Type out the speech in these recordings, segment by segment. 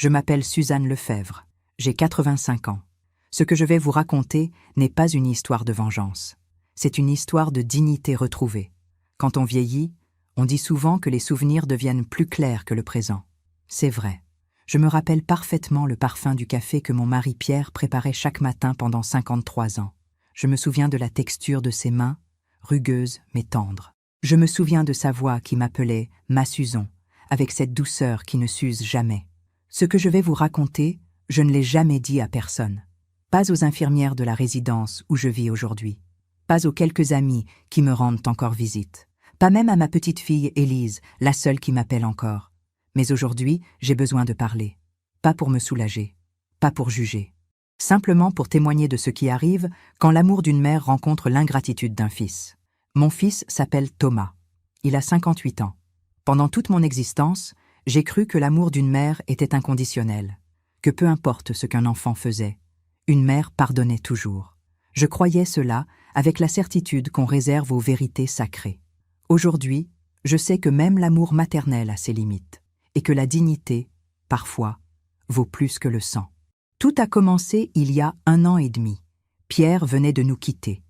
Je m'appelle Suzanne Lefebvre. J'ai 85 ans. Ce que je vais vous raconter n'est pas une histoire de vengeance. C'est une histoire de dignité retrouvée. Quand on vieillit, on dit souvent que les souvenirs deviennent plus clairs que le présent. C'est vrai. Je me rappelle parfaitement le parfum du café que mon mari Pierre préparait chaque matin pendant 53 ans. Je me souviens de la texture de ses mains, rugueuses mais tendres. Je me souviens de sa voix qui m'appelait « ma Suzon », avec cette douceur qui ne s'use jamais. Ce que je vais vous raconter, je ne l'ai jamais dit à personne. Pas aux infirmières de la résidence où je vis aujourd'hui. Pas aux quelques amis qui me rendent encore visite. Pas même à ma petite fille Élise, la seule qui m'appelle encore. Mais aujourd'hui, j'ai besoin de parler. Pas pour me soulager, pas pour juger. Simplement pour témoigner de ce qui arrive quand l'amour d'une mère rencontre l'ingratitude d'un fils. Mon fils s'appelle Thomas. Il a 58 ans. Pendant toute mon existence, j'ai cru que l'amour d'une mère était inconditionnel, que peu importe ce qu'un enfant faisait, une mère pardonnait toujours. Je croyais cela avec la certitude qu'on réserve aux vérités sacrées. Aujourd'hui, je sais que même l'amour maternel a ses limites, et que la dignité, parfois, vaut plus que le sang. Tout a commencé il y a 1 an et demi. Pierre venait de nous quitter.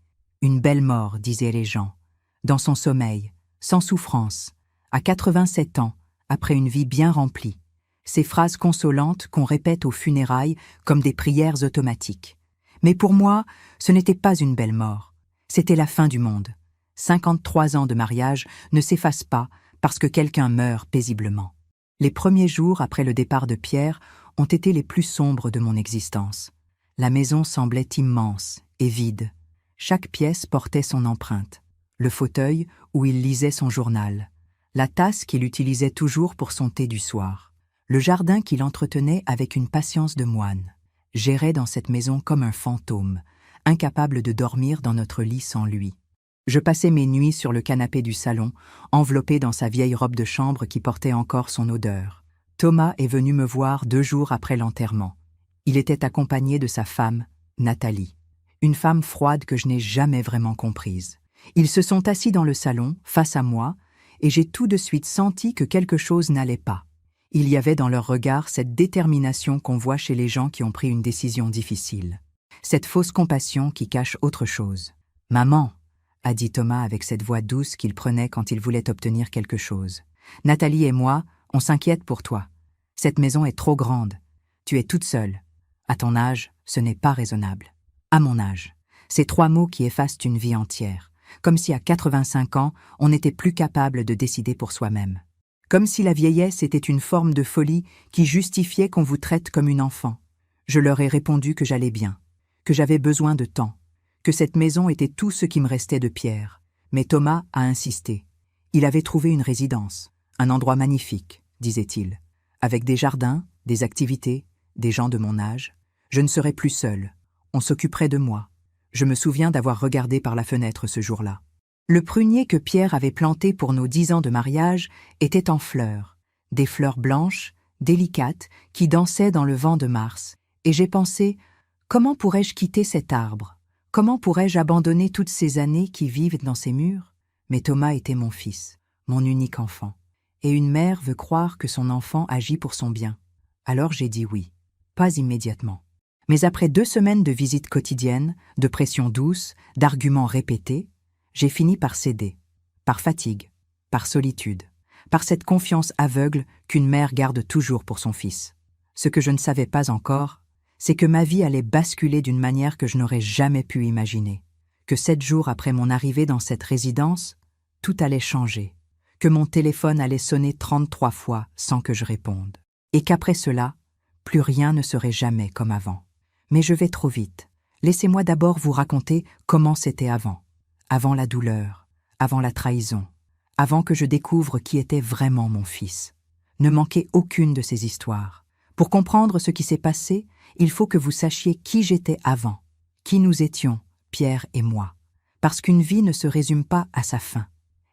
Une belle mort, disaient les gens, dans son sommeil, sans souffrance, à 87 ans, après une vie bien remplie. Ces phrases consolantes qu'on répète aux funérailles comme des prières automatiques. Mais pour moi, ce n'était pas une belle mort. C'était la fin du monde. 53 ans de mariage ne s'effacent pas parce que quelqu'un meurt paisiblement. Les premiers jours après le départ de Pierre ont été les plus sombres de mon existence. La maison semblait immense et vide. Chaque pièce portait son empreinte. Le fauteuil où il lisait son journal. La tasse qu'il utilisait toujours pour son thé du soir. Le jardin qu'il entretenait avec une patience de moine. J'errais dans cette maison comme un fantôme, incapable de dormir dans notre lit sans lui. Je passais mes nuits sur le canapé du salon, enveloppé dans sa vieille robe de chambre qui portait encore son odeur. Thomas est venu me voir 2 jours après l'enterrement. Il était accompagné de sa femme, Nathalie. Une femme froide que je n'ai jamais vraiment comprise. Ils se sont assis dans le salon, face à moi, et j'ai tout de suite senti que quelque chose n'allait pas. Il y avait dans leur regard cette détermination qu'on voit chez les gens qui ont pris une décision difficile. Cette fausse compassion qui cache autre chose. « Maman !» a dit Thomas avec cette voix douce qu'il prenait quand il voulait obtenir quelque chose. « Nathalie et moi, on s'inquiète pour toi. Cette maison est trop grande. Tu es toute seule. À ton âge, ce n'est pas raisonnable. À mon âge. » Ces 3 mots qui effacent une vie entière. Comme si à 85 ans, on n'était plus capable de décider pour soi-même. Comme si la vieillesse était une forme de folie qui justifiait qu'on vous traite comme une enfant. Je leur ai répondu que j'allais bien, que j'avais besoin de temps, que cette maison était tout ce qui me restait de Pierre. Mais Thomas a insisté. Il avait trouvé une résidence, un endroit magnifique, disait-il, avec des jardins, des activités, des gens de mon âge. Je ne serais plus seule. On s'occuperait de moi. Je me souviens d'avoir regardé par la fenêtre ce jour-là. Le prunier que Pierre avait planté pour nos 10 ans de mariage était en fleurs, des fleurs blanches, délicates, qui dansaient dans le vent de mars. Et j'ai pensé, comment pourrais-je quitter cet arbre? Comment pourrais-je abandonner toutes ces années qui vivent dans ces murs? Mais Thomas était mon fils, mon unique enfant. Et une mère veut croire que son enfant agit pour son bien. Alors j'ai dit oui, pas immédiatement. Mais après 2 semaines de visites quotidiennes, de pressions douces, d'arguments répétés, j'ai fini par céder, par fatigue, par solitude, par cette confiance aveugle qu'une mère garde toujours pour son fils. Ce que je ne savais pas encore, c'est que ma vie allait basculer d'une manière que je n'aurais jamais pu imaginer, que 7 jours après mon arrivée dans cette résidence, tout allait changer, que mon téléphone allait sonner 33 fois sans que je réponde, et qu'après cela, plus rien ne serait jamais comme avant. Mais je vais trop vite. Laissez-moi d'abord vous raconter comment c'était avant. Avant la douleur, avant la trahison, avant que je découvre qui était vraiment mon fils. Ne manquez aucune de ces histoires. Pour comprendre ce qui s'est passé, il faut que vous sachiez qui j'étais avant, qui nous étions, Pierre et moi. Parce qu'une vie ne se résume pas à sa fin,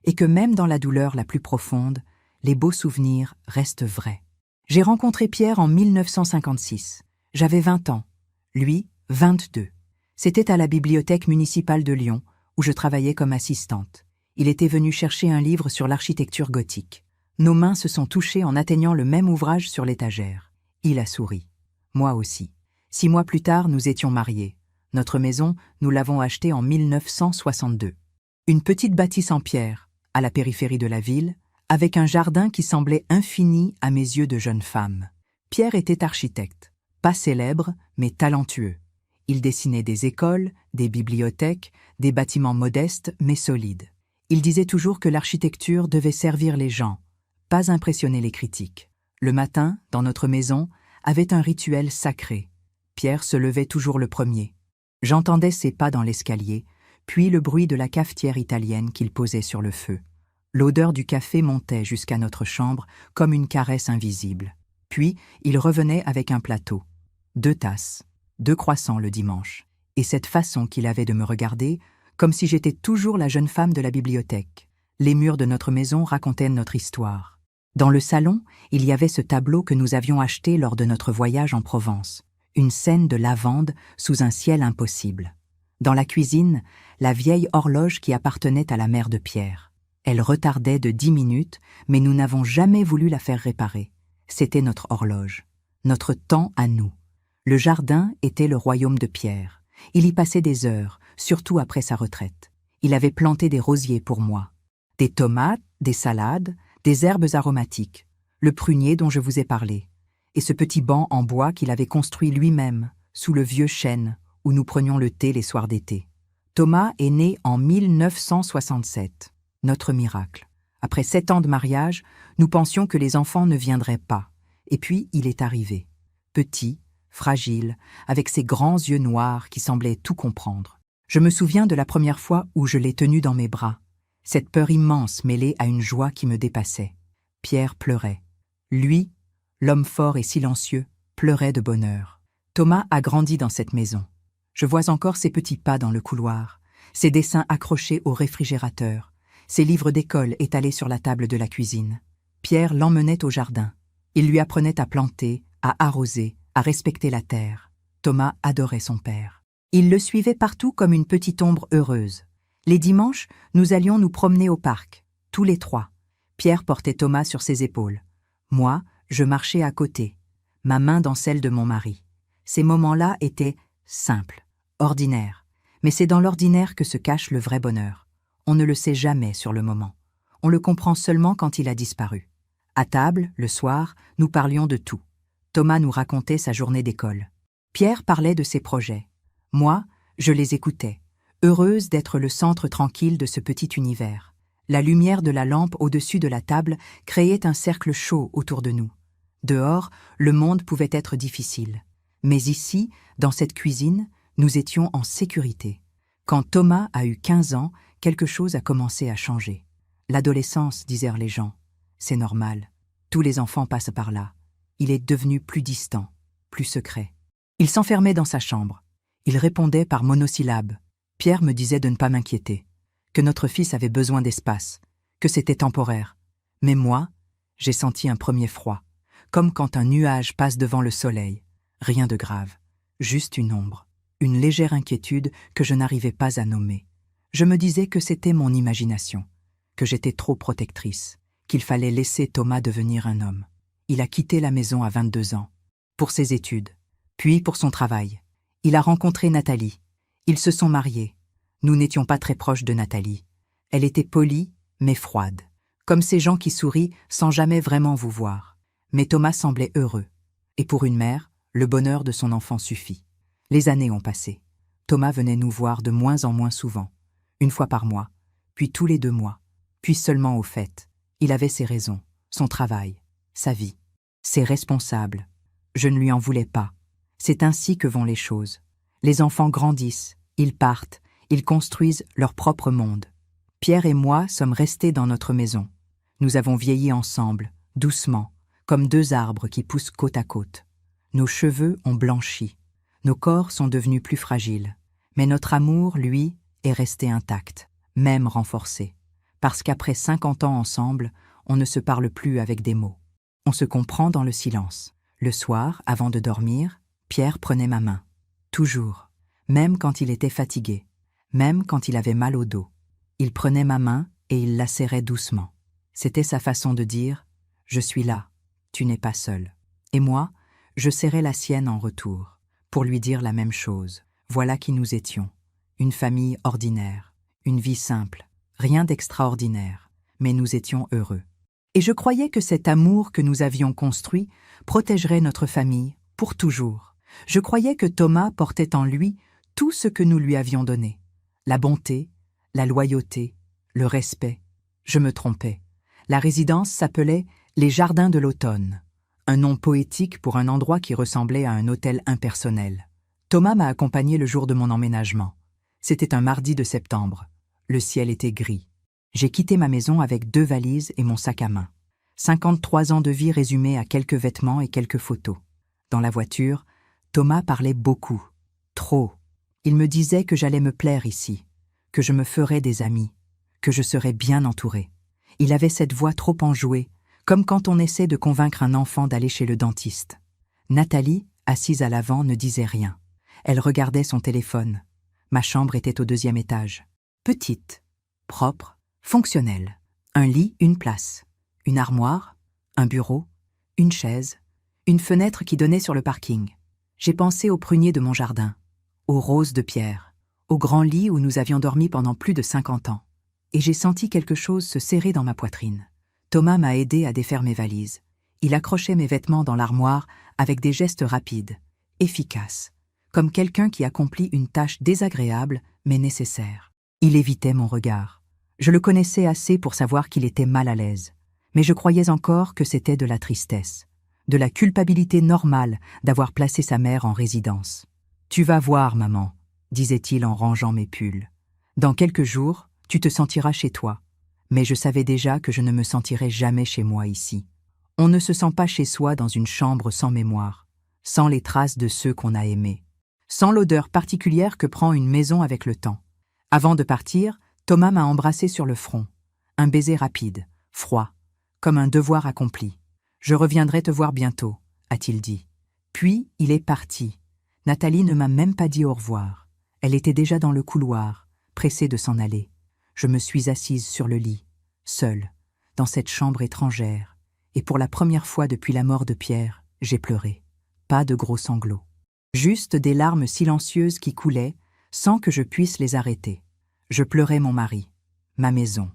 et que même dans la douleur la plus profonde, les beaux souvenirs restent vrais. J'ai rencontré Pierre en 1956. J'avais 20 ans. Lui, 22. C'était à la bibliothèque municipale de Lyon, où je travaillais comme assistante. Il était venu chercher un livre sur l'architecture gothique. Nos mains se sont touchées en atteignant le même ouvrage sur l'étagère. Il a souri. Moi aussi. 6 mois plus tard, nous étions mariés. Notre maison, nous l'avons achetée en 1962. Une petite bâtisse en pierre, à la périphérie de la ville, avec un jardin qui semblait infini à mes yeux de jeune femme. Pierre était architecte, pas célèbre, mais talentueux. Il dessinait des écoles, des bibliothèques, des bâtiments modestes mais solides. Il disait toujours que l'architecture devait servir les gens, pas impressionner les critiques. Le matin, dans notre maison, avait un rituel sacré. Pierre se levait toujours le premier. J'entendais ses pas dans l'escalier, puis le bruit de la cafetière italienne qu'il posait sur le feu. L'odeur du café montait jusqu'à notre chambre comme une caresse invisible. Puis, il revenait avec un plateau. 2 tasses, 2 croissants le dimanche. Et cette façon qu'il avait de me regarder, comme si j'étais toujours la jeune femme de la bibliothèque. Les murs de notre maison racontaient notre histoire. Dans le salon, il y avait ce tableau que nous avions acheté lors de notre voyage en Provence. Une scène de lavande sous un ciel impossible. Dans la cuisine, la vieille horloge qui appartenait à la mère de Pierre. Elle retardait de 10 minutes, mais nous n'avons jamais voulu la faire réparer. C'était notre horloge, notre temps à nous. Le jardin était le royaume de Pierre. Il y passait des heures, surtout après sa retraite. Il avait planté des rosiers pour moi, des tomates, des salades, des herbes aromatiques, le prunier dont je vous ai parlé, et ce petit banc en bois qu'il avait construit lui-même, sous le vieux chêne, où nous prenions le thé les soirs d'été. Thomas est né en 1967, notre miracle. Après 7 ans de mariage, nous pensions que les enfants ne viendraient pas. Et puis, il est arrivé. Petit, fragile, avec ses grands yeux noirs qui semblaient tout comprendre. Je me souviens de la première fois où je l'ai tenu dans mes bras. Cette peur immense mêlée à une joie qui me dépassait. Pierre pleurait. Lui, l'homme fort et silencieux, pleurait de bonheur. Thomas a grandi dans cette maison. Je vois encore ses petits pas dans le couloir, ses dessins accrochés au réfrigérateur, ses livres d'école étalés sur la table de la cuisine. Pierre l'emmenait au jardin. Il lui apprenait à planter, à arroser, à respecter la terre. Thomas adorait son père. Il le suivait partout comme une petite ombre heureuse. Les dimanches, nous allions nous promener au parc, tous les 3. Pierre portait Thomas sur ses épaules. Moi, je marchais à côté, ma main dans celle de mon mari. Ces moments-là étaient simples, ordinaires. Mais c'est dans l'ordinaire que se cache le vrai bonheur. On ne le sait jamais sur le moment. On le comprend seulement quand il a disparu. À table, le soir, nous parlions de tout. Thomas nous racontait sa journée d'école. Pierre parlait de ses projets. Moi, je les écoutais, heureuse d'être le centre tranquille de ce petit univers. La lumière de la lampe au-dessus de la table créait un cercle chaud autour de nous. Dehors, le monde pouvait être difficile. Mais ici, dans cette cuisine, nous étions en sécurité. Quand Thomas a eu 15 ans, quelque chose a commencé à changer. L'adolescence, disèrent les gens. C'est normal. Tous les enfants passent par là. Il est devenu plus distant, plus secret. Il s'enfermait dans sa chambre. Il répondait par monosyllabes. Pierre me disait de ne pas m'inquiéter, que notre fils avait besoin d'espace, que c'était temporaire. Mais moi, j'ai senti un premier froid, comme quand un nuage passe devant le soleil. Rien de grave, juste une ombre, une légère inquiétude que je n'arrivais pas à nommer. Je me disais que c'était mon imagination, que j'étais trop protectrice, qu'il fallait laisser Thomas devenir un homme. Il a quitté la maison à 22 ans, pour ses études, puis pour son travail. Il a rencontré Nathalie. Ils se sont mariés. Nous n'étions pas très proches de Nathalie. Elle était polie, mais froide, comme ces gens qui sourient sans jamais vraiment vous voir. Mais Thomas semblait heureux. Et pour une mère, le bonheur de son enfant suffit. Les années ont passé. Thomas venait nous voir de moins en moins souvent, 1 fois par mois, puis tous les 2 mois, puis seulement aux fêtes. Il avait ses raisons, son travail, sa vie, ses responsables. Je ne lui en voulais pas. C'est ainsi que vont les choses. Les enfants grandissent, ils partent, ils construisent leur propre monde. Pierre et moi sommes restés dans notre maison. Nous avons vieilli ensemble, doucement, comme 2 arbres qui poussent côte à côte. Nos cheveux ont blanchi, nos corps sont devenus plus fragiles. Mais notre amour, lui, est resté intact, même renforcé. Parce qu'après 50 ans ensemble, on ne se parle plus avec des mots. On se comprend dans le silence. Le soir, avant de dormir, Pierre prenait ma main. Toujours. Même quand il était fatigué. Même quand il avait mal au dos. Il prenait ma main et il la serrait doucement. C'était sa façon de dire « Je suis là, tu n'es pas seul ». Et moi, Je serrai la sienne en retour, pour lui dire la même chose. Voilà qui nous étions. Une famille ordinaire, une vie simple, rien d'extraordinaire, mais nous étions heureux. Et je croyais que cet amour que nous avions construit protégerait notre famille pour toujours. Je croyais que Thomas portait en lui tout ce que nous lui avions donné. La bonté, la loyauté, le respect. Je me trompais. La résidence s'appelait les Jardins de l'Automne, un nom poétique pour un endroit qui ressemblait à un hôtel impersonnel. Thomas m'a accompagné le jour de mon emménagement. C'était un mardi de septembre. Le ciel était gris. J'ai quitté ma maison avec 2 valises et mon sac à main. 53 ans de vie résumés à quelques vêtements et quelques photos. Dans la voiture, Thomas parlait beaucoup. Trop. Il me disait que j'allais me plaire ici, que je me ferais des amis, que je serais bien entouré. Il avait cette voix trop enjouée, comme quand on essaie de convaincre un enfant d'aller chez le dentiste. Nathalie, assise à l'avant, ne disait rien. Elle regardait son téléphone. Ma chambre était au 2e étage. Petite, propre, fonctionnelle. Un lit, une place. Une armoire, un bureau, une chaise, une fenêtre qui donnait sur le parking. J'ai pensé aux pruniers de mon jardin, aux roses de pierre, au grand lit où nous avions dormi pendant plus de 50 ans. Et j'ai senti quelque chose se serrer dans ma poitrine. Thomas m'a aidé à défaire mes valises. Il accrochait mes vêtements dans l'armoire avec des gestes rapides, efficaces, comme quelqu'un qui accomplit une tâche désagréable mais nécessaire. Il évitait mon regard. Je le connaissais assez pour savoir qu'il était mal à l'aise, mais je croyais encore que c'était de la tristesse, de la culpabilité normale d'avoir placé sa mère en résidence. « Tu vas voir, maman », disait-il en rangeant mes pulls. « Dans quelques jours, tu te sentiras chez toi. » Mais je savais déjà que je ne me sentirais jamais chez moi ici. On ne se sent pas chez soi dans une chambre sans mémoire, sans les traces de ceux qu'on a aimés, sans l'odeur particulière que prend une maison avec le temps. Avant de partir, Thomas m'a embrassé sur le front. Un baiser rapide, froid, comme un devoir accompli. « Je reviendrai te voir bientôt », a-t-il dit. Puis, il est parti. Nathalie ne m'a même pas dit au revoir. Elle était déjà dans le couloir, pressée de s'en aller. Je me suis assise sur le lit, seule, dans cette chambre étrangère, et pour la première fois depuis la mort de Pierre, j'ai pleuré. Pas de gros sanglots. Juste des larmes silencieuses qui coulaient, sans que je puisse les arrêter. Je pleurais mon mari, ma maison,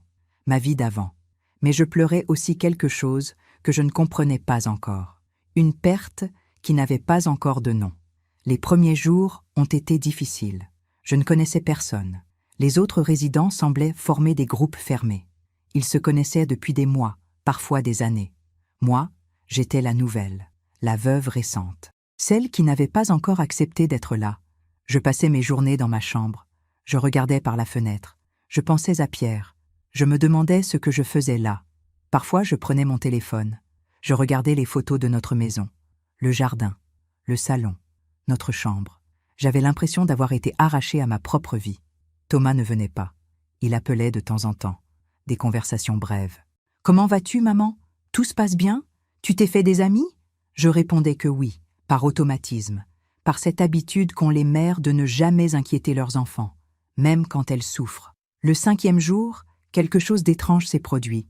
ma vie d'avant. Mais je pleurais aussi quelque chose que je ne comprenais pas encore. Une perte qui n'avait pas encore de nom. Les premiers jours ont été difficiles. Je ne connaissais personne. Les autres résidents semblaient former des groupes fermés. Ils se connaissaient depuis des mois, parfois des années. Moi, j'étais la nouvelle, la veuve récente, celle qui n'avait pas encore accepté d'être là. Je passais mes journées dans ma chambre. Je regardais par la fenêtre. Je pensais à Pierre. Je me demandais ce que je faisais là. Parfois, je prenais mon téléphone. Je regardais les photos de notre maison, le jardin, le salon, notre chambre. J'avais l'impression d'avoir été arrachée à ma propre vie. Thomas ne venait pas. Il appelait de temps en temps. Des conversations brèves. « Comment vas-tu, maman? Tout se passe bien? Tu t'es fait des amis ?» Je répondais que oui, par automatisme, par cette habitude qu'ont les mères de ne jamais inquiéter leurs enfants, même quand elles souffrent. Le 5e jour, quelque chose d'étrange s'est produit.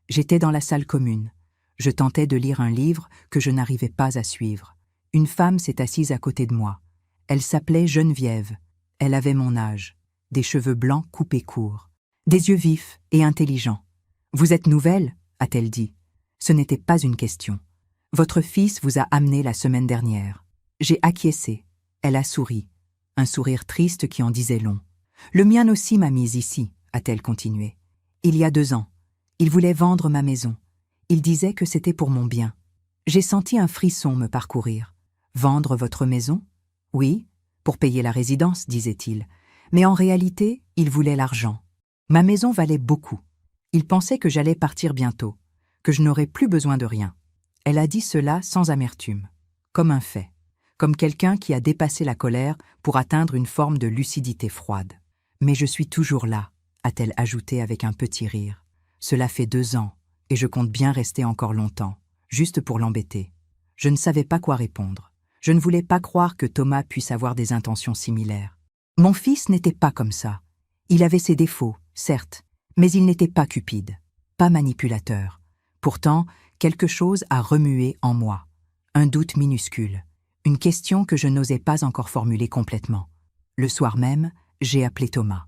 J'étais dans la salle commune. Je tentais de lire un livre que je n'arrivais pas à suivre. Une femme s'est assise à côté de moi. Elle s'appelait Geneviève. Elle avait mon âge. Des cheveux blancs coupés courts, des yeux vifs et intelligents. « Vous êtes nouvelle ?» a-t-elle dit. Ce n'était pas une question. « Votre fils vous a amené la semaine dernière. » J'ai acquiescé. Elle a souri. Un sourire triste qui en disait long. « Le mien aussi m'a mise ici, » a-t-elle continué. « Il y a 2 ans. Il voulait vendre ma maison. Il disait que c'était pour mon bien. » J'ai senti un frisson me parcourir. « Vendre votre maison ? » ?»« Oui, pour payer la résidence, disait-il. Mais en réalité, il voulait l'argent. Ma maison valait beaucoup. Il pensait que j'allais partir bientôt, que je n'aurais plus besoin de rien. Elle a dit cela sans amertume, comme un fait, comme quelqu'un qui a dépassé la colère pour atteindre une forme de lucidité froide. « Mais je suis toujours là », a-t-elle ajouté avec un petit rire. « Cela fait 2 ans, et je compte bien rester encore longtemps, juste pour l'embêter. » Je ne savais pas quoi répondre. Je ne voulais pas croire que Thomas puisse avoir des intentions similaires. Mon fils n'était pas comme ça. Il avait ses défauts, certes, mais il n'était pas cupide, pas manipulateur. Pourtant, quelque chose a remué en moi. Un doute minuscule, une question que je n'osais pas encore formuler complètement. Le soir même, j'ai appelé Thomas.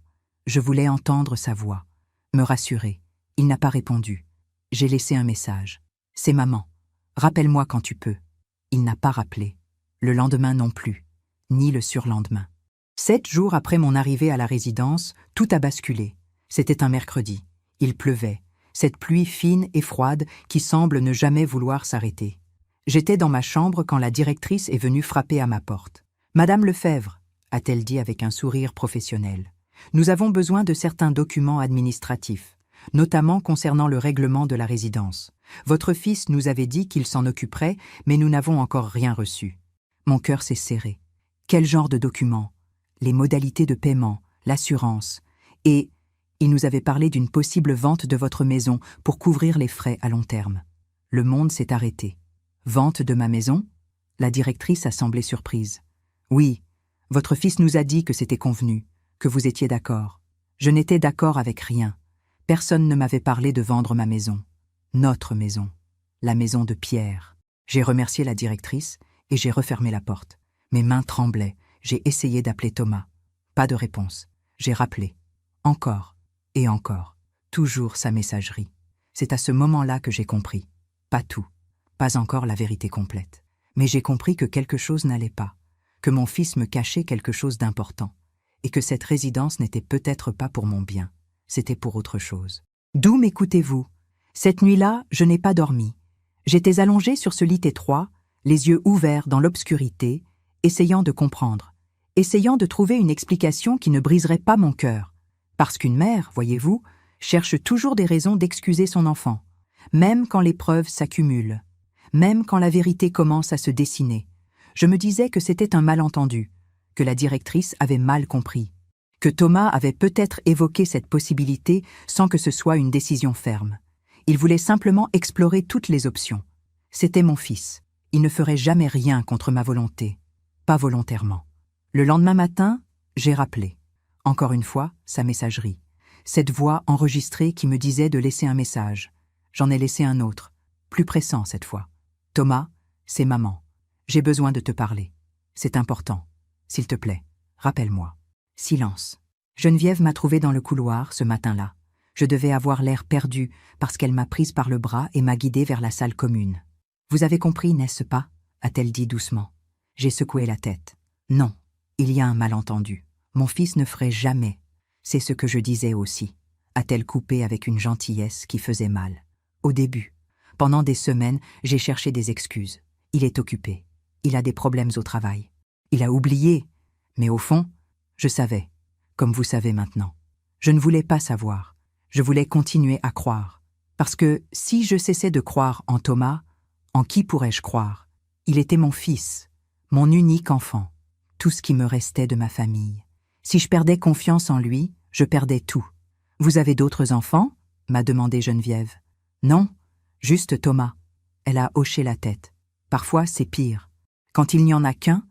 Je voulais entendre sa voix, me rassurer. Il n'a pas répondu. J'ai laissé un message. C'est maman. Rappelle-moi quand tu peux. Il n'a pas rappelé. Le lendemain non plus, ni le surlendemain. 7 jours après mon arrivée à la résidence, tout a basculé. C'était un mercredi. Il pleuvait, cette pluie fine et froide qui semble ne jamais vouloir s'arrêter. J'étais dans ma chambre quand la directrice est venue frapper à ma porte. « Madame Lefebvre », a-t-elle dit avec un sourire professionnel, « nous avons besoin de certains documents administratifs, notamment concernant le règlement de la résidence. Votre fils nous avait dit qu'il s'en occuperait, mais nous n'avons encore rien reçu. » Mon cœur s'est serré. Quel genre de documents? Les modalités de paiement, l'assurance. Et il nous avait parlé d'une possible vente de votre maison pour couvrir les frais à long terme. Le monde s'est arrêté. Vente de ma maison? La directrice a semblé surprise. Oui, votre fils nous a dit que c'était convenu, que vous étiez d'accord. Je n'étais d'accord avec rien. Personne ne m'avait parlé de vendre ma maison. Notre maison. La maison de Pierre. J'ai remercié la directrice et j'ai refermé la porte. Mes mains tremblaient. J'ai essayé d'appeler Thomas. Pas de réponse. J'ai rappelé. Encore. Et encore. Toujours sa messagerie. C'est à ce moment-là que j'ai compris. Pas tout. Pas encore la vérité complète. Mais j'ai compris que quelque chose n'allait pas. Que mon fils me cachait quelque chose d'important. Et que cette résidence n'était peut-être pas pour mon bien. C'était pour autre chose. D'où m'écoutez-vous? Cette nuit-là, je n'ai pas dormi. J'étais allongée sur ce lit étroit, les yeux ouverts dans l'obscurité, essayant de comprendre, essayant de trouver une explication qui ne briserait pas mon cœur. Parce qu'une mère, voyez-vous, cherche toujours des raisons d'excuser son enfant, même quand les preuves s'accumulent, même quand la vérité commence à se dessiner. Je me disais que c'était un malentendu, que la directrice avait mal compris, que Thomas avait peut-être évoqué cette possibilité sans que ce soit une décision ferme. Il voulait simplement explorer toutes les options. C'était mon fils. Il ne ferait jamais rien contre ma volonté. Pas volontairement. Le lendemain matin, j'ai rappelé. Encore une fois, sa messagerie. Cette voix enregistrée qui me disait de laisser un message. J'en ai laissé un autre, plus pressant cette fois. Thomas, c'est maman. J'ai besoin de te parler. C'est important. S'il te plaît, rappelle-moi. Silence. Geneviève m'a trouvée dans le couloir ce matin-là. Je devais avoir l'air perdu parce qu'elle m'a prise par le bras et m'a guidée vers la salle commune. « Vous avez compris, n'est-ce pas » a-t-elle dit doucement. J'ai secoué la tête. Non, il y a un malentendu. Mon fils ne ferait jamais. C'est ce que je disais aussi, a-t-elle coupé avec une gentillesse qui faisait mal. Au début, pendant des semaines, j'ai cherché des excuses. Il est occupé. Il a des problèmes au travail. Il a oublié. Mais au fond, je savais, comme vous savez maintenant. Je ne voulais pas savoir. Je voulais continuer à croire. Parce que si je cessais de croire en Thomas, en qui pourrais-je croire? Il était mon fils, mon unique enfant, tout ce qui me restait de ma famille. Si je perdais confiance en lui, je perdais tout. « Vous avez d'autres enfants » m'a demandé Geneviève. « Non, juste Thomas. » Elle a hoché la tête. Parfois, c'est pire. Quand il n'y en a qu'un,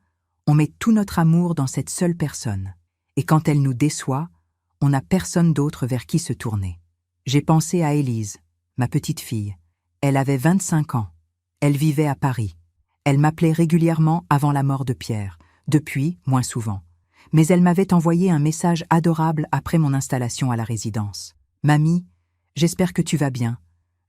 on met tout notre amour dans cette seule personne. Et quand elle nous déçoit, on n'a personne d'autre vers qui se tourner. J'ai pensé à Élise, ma petite fille. Elle avait 25 ans. Elle vivait à Paris. Elle m'appelait régulièrement avant la mort de Pierre, depuis, moins souvent. Mais elle m'avait envoyé un message adorable après mon installation à la résidence. « Mamie, j'espère que tu vas bien.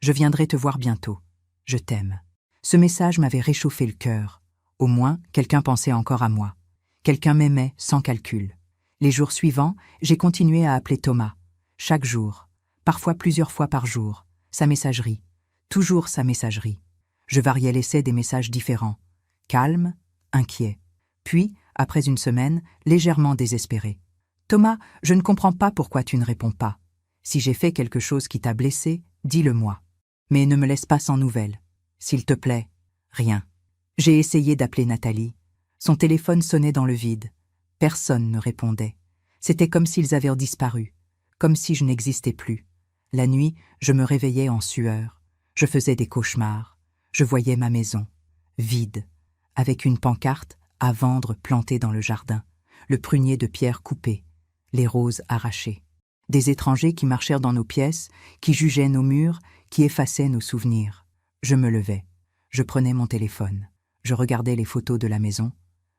Je viendrai te voir bientôt. Je t'aime. » Ce message m'avait réchauffé le cœur. Au moins, quelqu'un pensait encore à moi. Quelqu'un m'aimait sans calcul. Les jours suivants, j'ai continué à appeler Thomas. Chaque jour, parfois plusieurs fois par jour. Sa messagerie. Toujours sa messagerie. Je variais l'essai des messages différents. Calme, inquiet. Puis, après une semaine, légèrement désespéré. « Thomas, je ne comprends pas pourquoi tu ne réponds pas. Si j'ai fait quelque chose qui t'a blessé, dis-le-moi. Mais ne me laisse pas sans nouvelles. S'il te plaît, rien. » J'ai essayé d'appeler Nathalie. Son téléphone sonnait dans le vide. Personne ne répondait. C'était comme s'ils avaient disparu, comme si je n'existais plus. La nuit, je me réveillais en sueur. Je faisais des cauchemars. Je voyais ma maison, vide, avec une pancarte à vendre plantée dans le jardin, le prunier de pierre coupé, les roses arrachées. Des étrangers qui marchèrent dans nos pièces, qui jugeaient nos murs, qui effaçaient nos souvenirs. Je me levais. Je prenais mon téléphone. Je regardais les photos de la maison,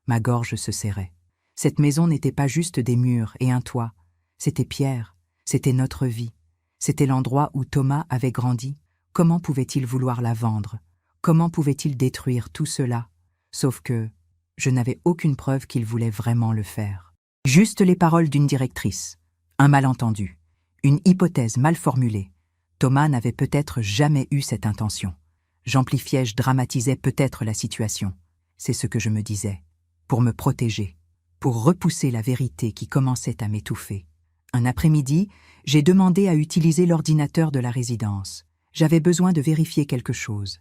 ma gorge se serrait. Cette maison n'était pas juste des murs et un toit, c'était Pierre, c'était notre vie, c'était l'endroit où Thomas avait grandi. Comment pouvait-il vouloir la vendre? Comment pouvait-il détruire tout cela? Sauf que je n'avais aucune preuve qu'il voulait vraiment le faire. Juste les paroles d'une directrice, un malentendu, une hypothèse mal formulée. Thomas n'avait peut-être jamais eu cette intention. J'amplifiais, je dramatisais peut-être la situation. C'est ce que je me disais. Pour me protéger, pour repousser la vérité qui commençait à m'étouffer. Un après-midi, j'ai demandé à utiliser l'ordinateur de la résidence. J'avais besoin de vérifier quelque chose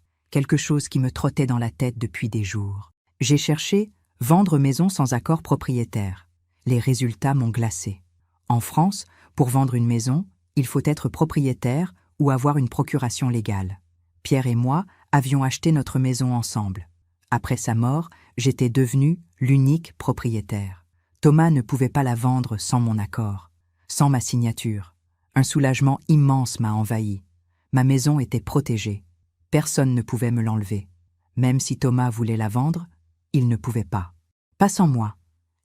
qui me trottait dans la tête depuis des jours. J'ai cherché « vendre maison sans accord propriétaire ». Les résultats m'ont glacé. En France, pour vendre une maison, il faut être propriétaire ou avoir une procuration légale. Pierre et moi avions acheté notre maison ensemble. Après sa mort, j'étais devenu l'unique propriétaire. Thomas ne pouvait pas la vendre sans mon accord, sans ma signature. Un soulagement immense m'a envahi. Ma maison était protégée. Personne ne pouvait me l'enlever. Même si Thomas voulait la vendre, il ne pouvait pas. Pas sans moi.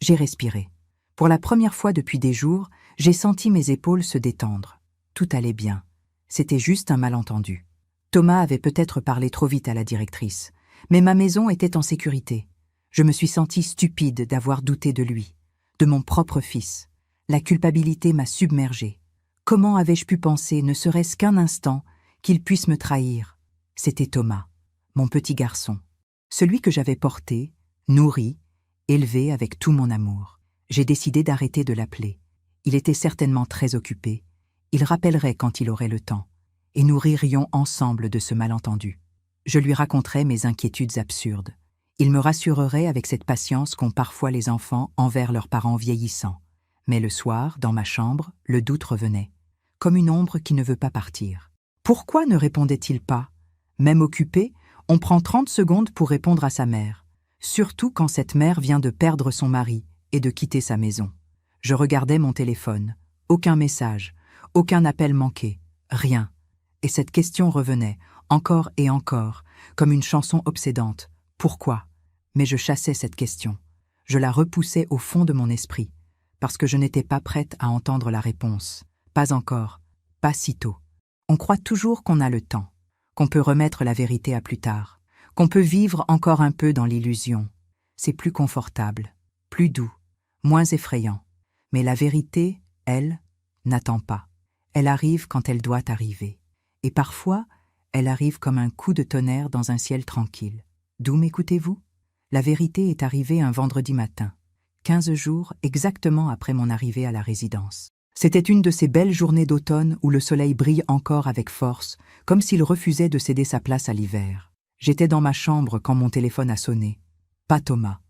J'ai respiré. Pour la première fois depuis des jours, j'ai senti mes épaules se détendre. Tout allait bien. C'était juste un malentendu. Thomas avait peut-être parlé trop vite à la directrice, mais ma maison était en sécurité. Je me suis sentie stupide d'avoir douté de lui, de mon propre fils. La culpabilité m'a submergée. Comment avais-je pu penser, ne serait-ce qu'un instant, qu'il puisse me trahir? C'était Thomas, mon petit garçon, celui que j'avais porté, nourri, élevé avec tout mon amour. J'ai décidé d'arrêter de l'appeler. Il était certainement très occupé. Il rappellerait quand il aurait le temps, et nous ririons ensemble de ce malentendu. Je lui raconterais mes inquiétudes absurdes. Il me rassurerait avec cette patience qu'ont parfois les enfants envers leurs parents vieillissants. Mais le soir, dans ma chambre, le doute revenait, comme une ombre qui ne veut pas partir. Pourquoi ne répondait-il pas? Même occupé, on prend 30 secondes pour répondre à sa mère, surtout quand cette mère vient de perdre son mari et de quitter sa maison. Je regardais mon téléphone. Aucun message, aucun appel manqué, rien. Et cette question revenait, encore et encore, comme une chanson obsédante. Pourquoi? Mais je chassais cette question. Je la repoussais au fond de mon esprit, parce que je n'étais pas prête à entendre la réponse. Pas encore, pas si tôt. On croit toujours qu'on a le temps, qu'on peut remettre la vérité à plus tard, qu'on peut vivre encore un peu dans l'illusion. C'est plus confortable, plus doux, moins effrayant. Mais la vérité, elle, n'attend pas. Elle arrive quand elle doit arriver. Et parfois, elle arrive comme un coup de tonnerre dans un ciel tranquille. D'où m'écoutez-vous? La vérité est arrivée un vendredi matin, 15 jours exactement après mon arrivée à la résidence. C'était une de ces belles journées d'automne où le soleil brille encore avec force, comme s'il refusait de céder sa place à l'hiver. J'étais dans ma chambre quand mon téléphone a sonné. Pas Thomas,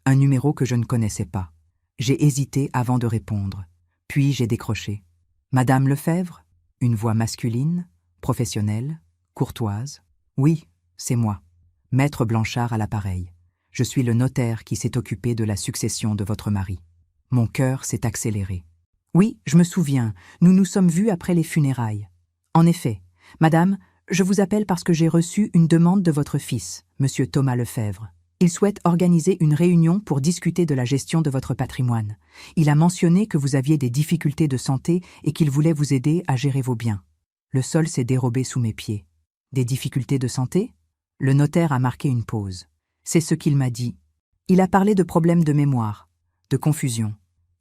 un numéro que je ne connaissais pas. J'ai hésité avant de répondre. Puis j'ai décroché. Madame Lefebvre? Une voix masculine, professionnelle, courtoise. Oui, c'est moi. Maître Blanchard à l'appareil. Je suis le notaire qui s'est occupé de la succession de votre mari. Mon cœur s'est accéléré. Oui, je me souviens, nous nous sommes vus après les funérailles. En effet, madame, je vous appelle parce que j'ai reçu une demande de votre fils, monsieur Thomas Lefebvre. Il souhaite organiser une réunion pour discuter de la gestion de votre patrimoine. Il a mentionné que vous aviez des difficultés de santé et qu'il voulait vous aider à gérer vos biens. Le sol s'est dérobé sous mes pieds. Des difficultés de santé? Le notaire a marqué une pause. C'est ce qu'il m'a dit. Il a parlé de problèmes de mémoire, de confusion.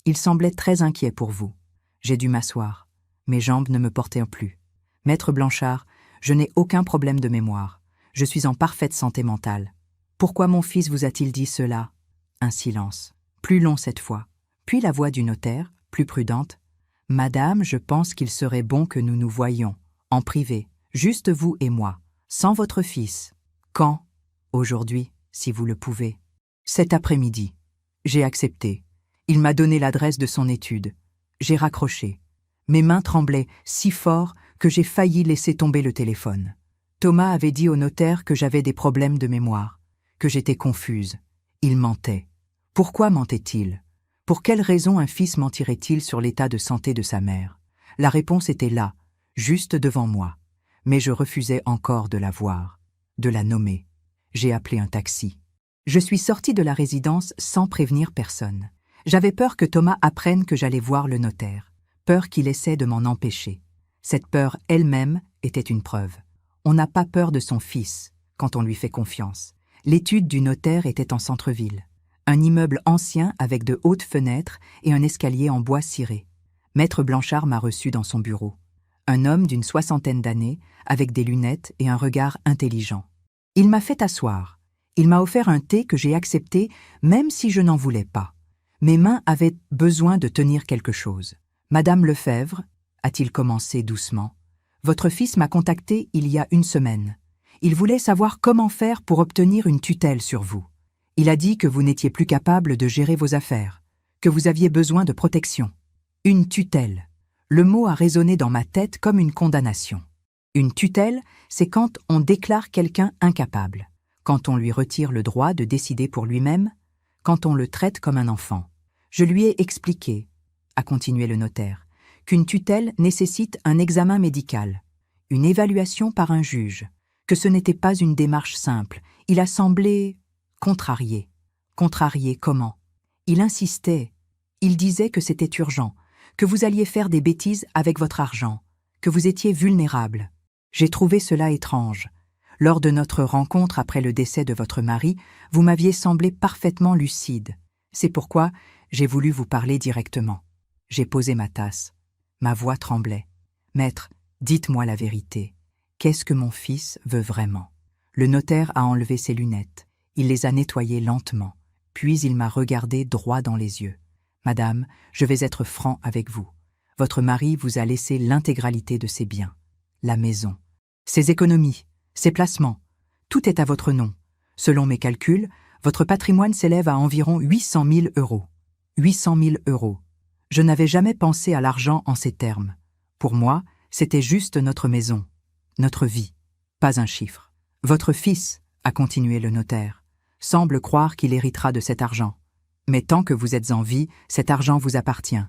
Il semblait très inquiet pour vous. J'ai dû m'asseoir. Mes jambes ne me portaient plus. Maître Blanchard, je n'ai aucun problème de mémoire. Je suis en parfaite santé mentale. Pourquoi mon fils vous a-t-il dit cela? Un silence, plus long cette fois. Puis la voix du notaire, plus prudente. Madame, je pense qu'il serait bon que nous nous voyions, en privé, juste vous et moi, sans votre fils. Quand? Aujourd'hui, si vous le pouvez. Cet après-midi. J'ai accepté. Il m'a donné l'adresse de son étude. J'ai raccroché. Mes mains tremblaient si fort que j'ai failli laisser tomber le téléphone. Thomas avait dit au notaire que j'avais des problèmes de mémoire, que j'étais confuse. Il mentait. Pourquoi mentait-il? Pour quelle raison un fils mentirait-il sur l'état de santé de sa mère? La réponse était là, juste devant moi. Mais je refusais encore de la voir, de la nommer. J'ai appelé un taxi. Je suis sortie de la résidence sans prévenir personne. J'avais peur que Thomas apprenne que j'allais voir le notaire, peur qu'il essaie de m'en empêcher. Cette peur elle-même était une preuve. On n'a pas peur de son fils quand on lui fait confiance. L'étude du notaire était en centre-ville. Un immeuble ancien avec de hautes fenêtres et un escalier en bois ciré. Maître Blanchard m'a reçu dans son bureau. Un homme d'une 60aine d'années, avec des lunettes et un regard intelligent. Il m'a fait asseoir. Il m'a offert un thé que j'ai accepté, même si je n'en voulais pas. Mes mains avaient besoin de tenir quelque chose. « Madame Lefebvre, a-t-il commencé doucement, votre fils m'a contacté il y a une semaine. Il voulait savoir comment faire pour obtenir une tutelle sur vous. Il a dit que vous n'étiez plus capable de gérer vos affaires, que vous aviez besoin de protection. Une tutelle. Le mot a résonné dans ma tête comme une condamnation. Une tutelle, c'est quand on déclare quelqu'un incapable, quand on lui retire le droit de décider pour lui-même, quand on le traite comme un enfant. Je lui ai expliqué, a continué le notaire, qu'une tutelle nécessite un examen médical, une évaluation par un juge, que ce n'était pas une démarche simple. Il a semblé contrarié. Contrarié comment? Il insistait. Il disait que c'était urgent, que vous alliez faire des bêtises avec votre argent, que vous étiez vulnérable. J'ai trouvé cela étrange. Lors de notre rencontre après le décès de votre mari, vous m'aviez semblé parfaitement lucide. C'est pourquoi j'ai voulu vous parler directement. J'ai posé ma tasse. Ma voix tremblait. « Maître, dites-moi la vérité. Qu'est-ce que mon fils veut vraiment ?» Le notaire a enlevé ses lunettes. Il les a nettoyées lentement. Puis il m'a regardé droit dans les yeux. « Madame, je vais être franc avec vous. Votre mari vous a laissé l'intégralité de ses biens. La maison, ses économies, ses placements. Tout est à votre nom. Selon mes calculs, votre patrimoine s'élève à environ 800 000 euros. 800 000 euros. Je n'avais jamais pensé à l'argent en ces termes. Pour moi, c'était juste notre maison, notre vie, pas un chiffre. Votre fils, a continué le notaire, semble croire qu'il héritera de cet argent. Mais tant que vous êtes en vie, cet argent vous appartient,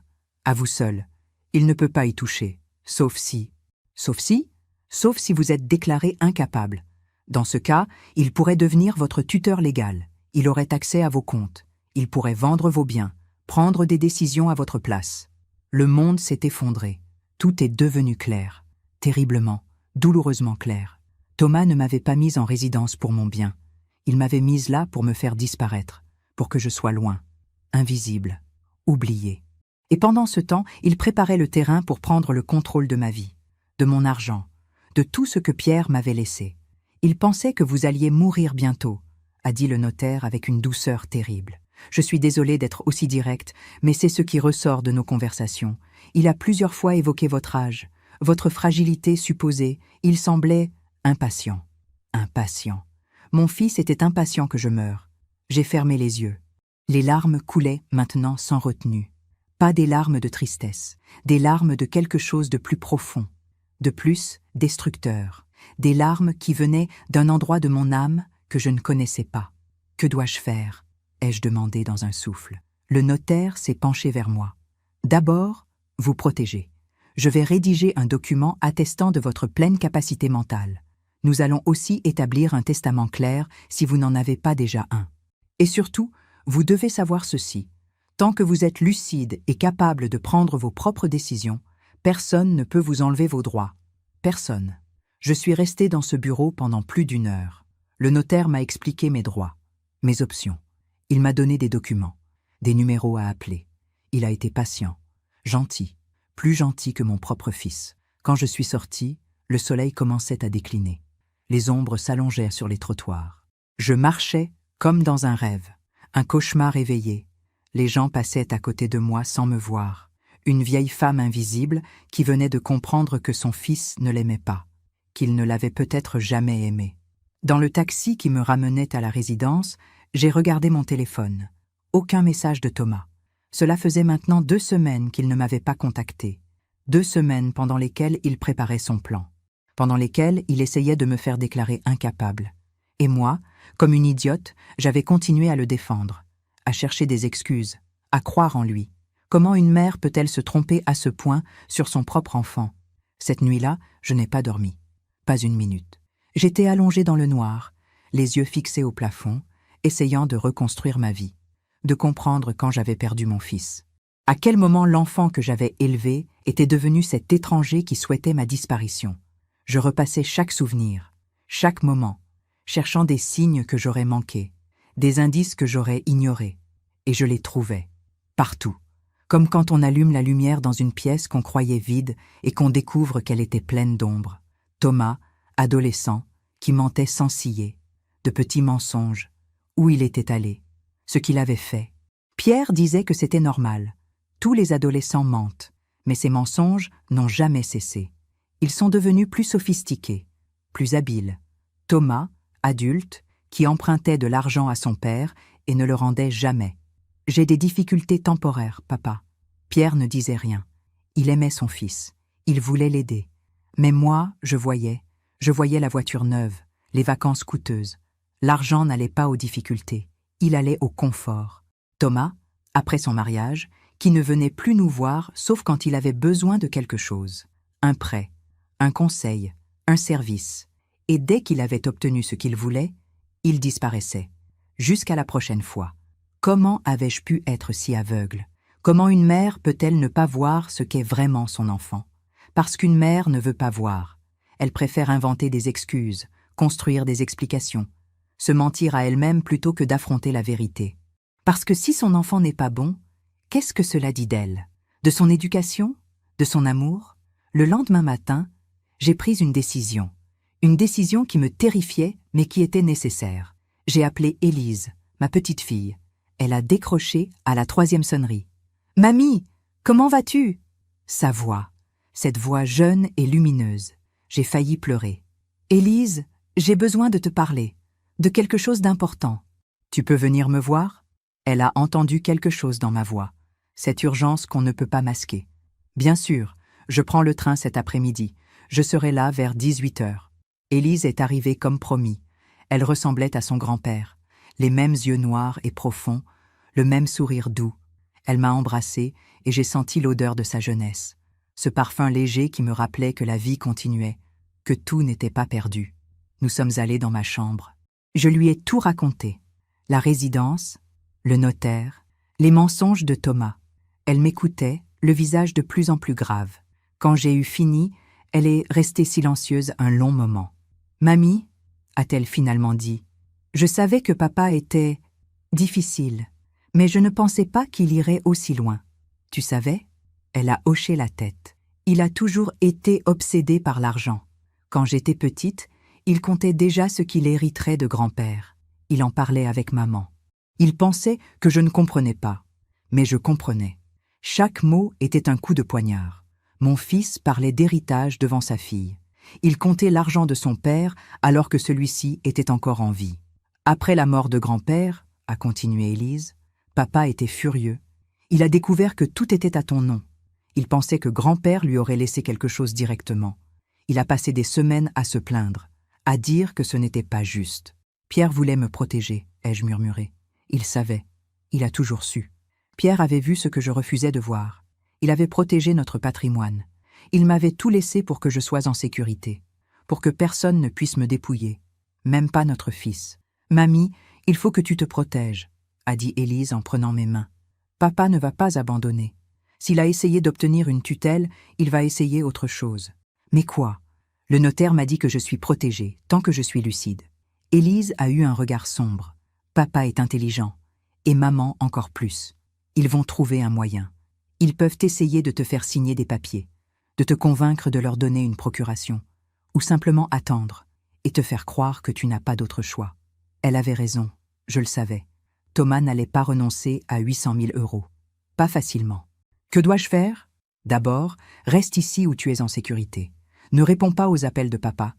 à vous seul. Il ne peut pas y toucher, sauf si... Sauf si? Sauf si vous êtes déclaré incapable. Dans ce cas, il pourrait devenir votre tuteur légal. Il aurait accès à vos comptes. Il pourrait vendre vos biens, prendre des décisions à votre place. Le monde s'est effondré. Tout est devenu clair. Terriblement, douloureusement clair. Thomas ne m'avait pas mise en résidence pour mon bien. Il m'avait mise là pour me faire disparaître, pour que je sois loin, invisible, oublié. Et pendant ce temps, il préparait le terrain pour prendre le contrôle de ma vie, de mon argent, de tout ce que Pierre m'avait laissé. Il pensait que vous alliez mourir bientôt, a dit le notaire avec une douceur terrible. Je suis désolé d'être aussi direct, mais c'est ce qui ressort de nos conversations. Il a plusieurs fois évoqué votre âge, votre fragilité supposée. Il semblait impatient. Impatient. Mon fils était impatient que je meure. J'ai fermé les yeux. Les larmes coulaient maintenant sans retenue. Pas des larmes de tristesse, des larmes de quelque chose de plus profond, de plus destructeur, des larmes qui venaient d'un endroit de mon âme que je ne connaissais pas. Que dois-je faire ? Ai-je demandé dans un souffle. Le notaire s'est penché vers moi. D'abord, vous protéger. Je vais rédiger un document attestant de votre pleine capacité mentale. Nous allons aussi établir un testament clair si vous n'en avez pas déjà un. Et surtout, vous devez savoir ceci. Tant que vous êtes lucide et capable de prendre vos propres décisions, personne ne peut vous enlever vos droits. Personne. Je suis resté dans ce bureau pendant plus d'1 heure. Le notaire m'a expliqué mes droits, mes options. Il m'a donné des documents, des numéros à appeler. Il a été patient, gentil, plus gentil que mon propre fils. Quand je suis sorti, le soleil commençait à décliner. Les ombres s'allongèrent sur les trottoirs. Je marchais comme dans un rêve, un cauchemar éveillé. Les gens passaient à côté de moi sans me voir. Une vieille femme invisible qui venait de comprendre que son fils ne l'aimait pas, qu'il ne l'avait peut-être jamais aimé. Dans le taxi qui me ramenait à la résidence, j'ai regardé mon téléphone. Aucun message de Thomas. Cela faisait maintenant 2 semaines qu'il ne m'avait pas contacté. 2 semaines pendant lesquelles il préparait son plan. Pendant lesquelles il essayait de me faire déclarer incapable. Et moi, comme une idiote, j'avais continué à le défendre, à chercher des excuses, à croire en lui. Comment une mère peut-elle se tromper à ce point sur son propre enfant? Cette nuit-là, je n'ai pas dormi. Pas une minute. J'étais allongée dans le noir, les yeux fixés au plafond, essayant de reconstruire ma vie, de comprendre quand j'avais perdu mon fils. À quel moment l'enfant que j'avais élevé était devenu cet étranger qui souhaitait ma disparition. Je repassais chaque souvenir, chaque moment, cherchant des signes que j'aurais manqués, des indices que j'aurais ignorés, et je les trouvais, partout, comme quand on allume la lumière dans une pièce qu'on croyait vide et qu'on découvre qu'elle était pleine d'ombre. Thomas, adolescent, qui mentait sans ciller, de petits mensonges, où il était allé, ce qu'il avait fait. Pierre disait que c'était normal. Tous les adolescents mentent, mais ces mensonges n'ont jamais cessé. Ils sont devenus plus sophistiqués, plus habiles. Thomas, adulte, qui empruntait de l'argent à son père et ne le rendait jamais. « J'ai des difficultés temporaires, papa. » Pierre ne disait rien. Il aimait son fils. Il voulait l'aider. Mais moi, je voyais la voiture neuve, les vacances coûteuses. L'argent n'allait pas aux difficultés. Il allait au confort. Thomas, après son mariage, qui ne venait plus nous voir sauf quand il avait besoin de quelque chose. Un prêt, un conseil, un service. Et dès qu'il avait obtenu ce qu'il voulait, il disparaissait. Jusqu'à la prochaine fois. Comment avais-je pu être si aveugle? Comment une mère peut-elle ne pas voir ce qu'est vraiment son enfant? Parce qu'une mère ne veut pas voir. Elle préfère inventer des excuses, construire des explications, se mentir à elle-même plutôt que d'affronter la vérité. Parce que si son enfant n'est pas bon, qu'est-ce que cela dit d'elle? De son éducation? De son amour? Le lendemain matin, j'ai pris une décision qui me terrifiait mais qui était nécessaire. J'ai appelé Élise, ma petite fille. Elle a décroché à la 3e sonnerie. « Mamie, comment vas-tu » Sa voix, cette voix jeune et lumineuse. J'ai failli pleurer. « Élise, j'ai besoin de te parler, de quelque chose d'important. Tu peux venir me voir ?» Elle a entendu quelque chose dans ma voix, cette urgence qu'on ne peut pas masquer. « Bien sûr, je prends le train cet après-midi. Je serai là vers 18h. » Élise est arrivée comme promis. Elle ressemblait à son grand-père. Les mêmes yeux noirs et profonds, le même sourire doux. Elle m'a embrassée et j'ai senti l'odeur de sa jeunesse. Ce parfum léger qui me rappelait que la vie continuait, que tout n'était pas perdu. Nous sommes allés dans ma chambre. Je lui ai tout raconté. La résidence, le notaire, les mensonges de Thomas. Elle m'écoutait, le visage de plus en plus grave. Quand j'ai eu fini, elle est restée silencieuse un long moment. « Mamie » a-t-elle finalement dit. Je savais que papa était difficile, mais je ne pensais pas qu'il irait aussi loin. Tu savais? Elle a hoché la tête. Il a toujours été obsédé par l'argent. Quand j'étais petite, il comptait déjà ce qu'il hériterait de grand-père. Il en parlait avec maman. Il pensait que je ne comprenais pas, mais je comprenais. Chaque mot était un coup de poignard. Mon fils parlait d'héritage devant sa fille. Il comptait l'argent de son père alors que celui-ci était encore en vie. Après la mort de grand-père, a continué Élise, papa était furieux. Il a découvert que tout était à ton nom. Il pensait que grand-père lui aurait laissé quelque chose directement. Il a passé des semaines à se plaindre, à dire que ce n'était pas juste. Pierre voulait me protéger, ai-je murmuré. Il savait. Il a toujours su. Pierre avait vu ce que je refusais de voir. Il avait protégé notre patrimoine. Il m'avait tout laissé pour que je sois en sécurité, pour que personne ne puisse me dépouiller, même pas notre fils. « Mamie, il faut que tu te protèges », a dit Élise en prenant mes mains. « Papa ne va pas abandonner. S'il a essayé d'obtenir une tutelle, il va essayer autre chose. » « Mais quoi ? Le notaire m'a dit que je suis protégée, tant que je suis lucide. » Élise a eu un regard sombre. « Papa est intelligent, et maman encore plus. Ils vont trouver un moyen. Ils peuvent essayer de te faire signer des papiers, de te convaincre de leur donner une procuration, ou simplement attendre, et te faire croire que tu n'as pas d'autre choix. » Elle avait raison, je le savais. Thomas n'allait pas renoncer à 800 000 €. Pas facilement. Que dois-je faire? D'abord, reste ici où tu es en sécurité. Ne réponds pas aux appels de papa.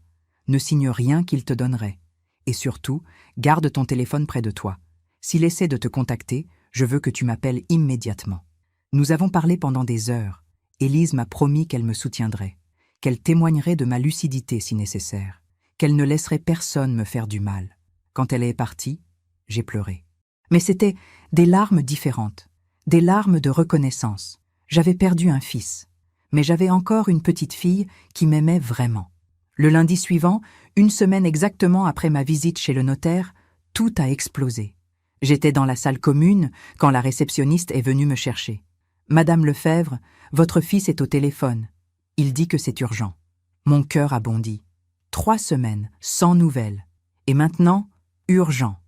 Ne signe rien qu'il te donnerait. Et surtout, garde ton téléphone près de toi. S'il essaie de te contacter, je veux que tu m'appelles immédiatement. Nous avons parlé pendant des heures. Élise m'a promis qu'elle me soutiendrait, qu'elle témoignerait de ma lucidité si nécessaire, qu'elle ne laisserait personne me faire du mal. Quand elle est partie, j'ai pleuré. Mais c'était des larmes différentes, des larmes de reconnaissance. J'avais perdu un fils, mais j'avais encore une petite fille qui m'aimait vraiment. Le lundi suivant, une semaine exactement après ma visite chez le notaire, Tout a explosé. J'étais dans la salle commune quand la réceptionniste est venue me chercher. « Madame Lefebvre, votre fils est au téléphone. Il dit que c'est urgent. » Mon cœur a bondi. 3 semaines, sans nouvelles. Et maintenant, urgent.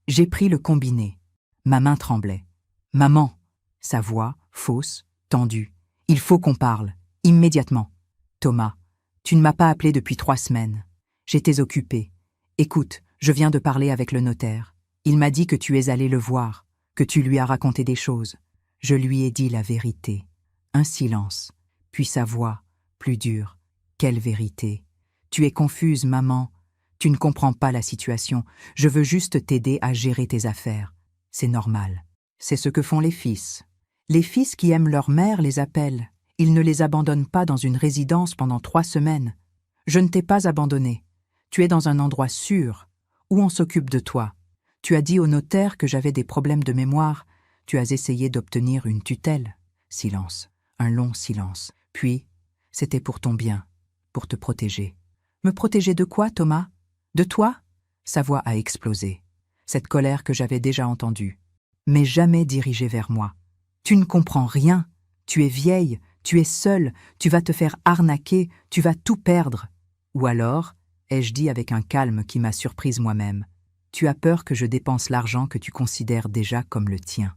J'ai pris le combiné. Ma main tremblait. « Maman !» Sa voix, fausse, tendue. « Il faut qu'on parle. Immédiatement. »« Thomas, tu ne m'as pas appelé depuis 3 semaines. J'étais occupée. Écoute, je viens de parler avec le notaire. Il m'a dit que tu es allé le voir, que tu lui as raconté des choses. Je lui ai dit la vérité. » Un silence, puis sa voix, plus dure. « Quelle vérité? Tu es confuse, maman. Tu ne comprends pas la situation. Je veux juste t'aider à gérer tes affaires. C'est normal. C'est ce que font les fils. Les fils qui aiment leur mère les appellent. Ils ne les abandonnent pas dans une résidence pendant 3 semaines. Je ne t'ai pas abandonné. Tu es dans un endroit sûr, où on s'occupe de toi. Tu as dit au notaire que j'avais des problèmes de mémoire. Tu as essayé d'obtenir une tutelle. » Silence. Un long silence. Puis, c'était pour ton bien, pour te protéger. « Me protéger de quoi, Thomas? De toi ?» Sa voix a explosé. Cette colère que j'avais déjà entendue, mais jamais dirigée vers moi. « Tu ne comprends rien. Tu es vieille, tu es seule, tu vas te faire arnaquer, tu vas tout perdre. » Ou alors, ai-je dit avec un calme qui m'a surprise moi-même, « Tu as peur que je dépense l'argent que tu considères déjà comme le tien. »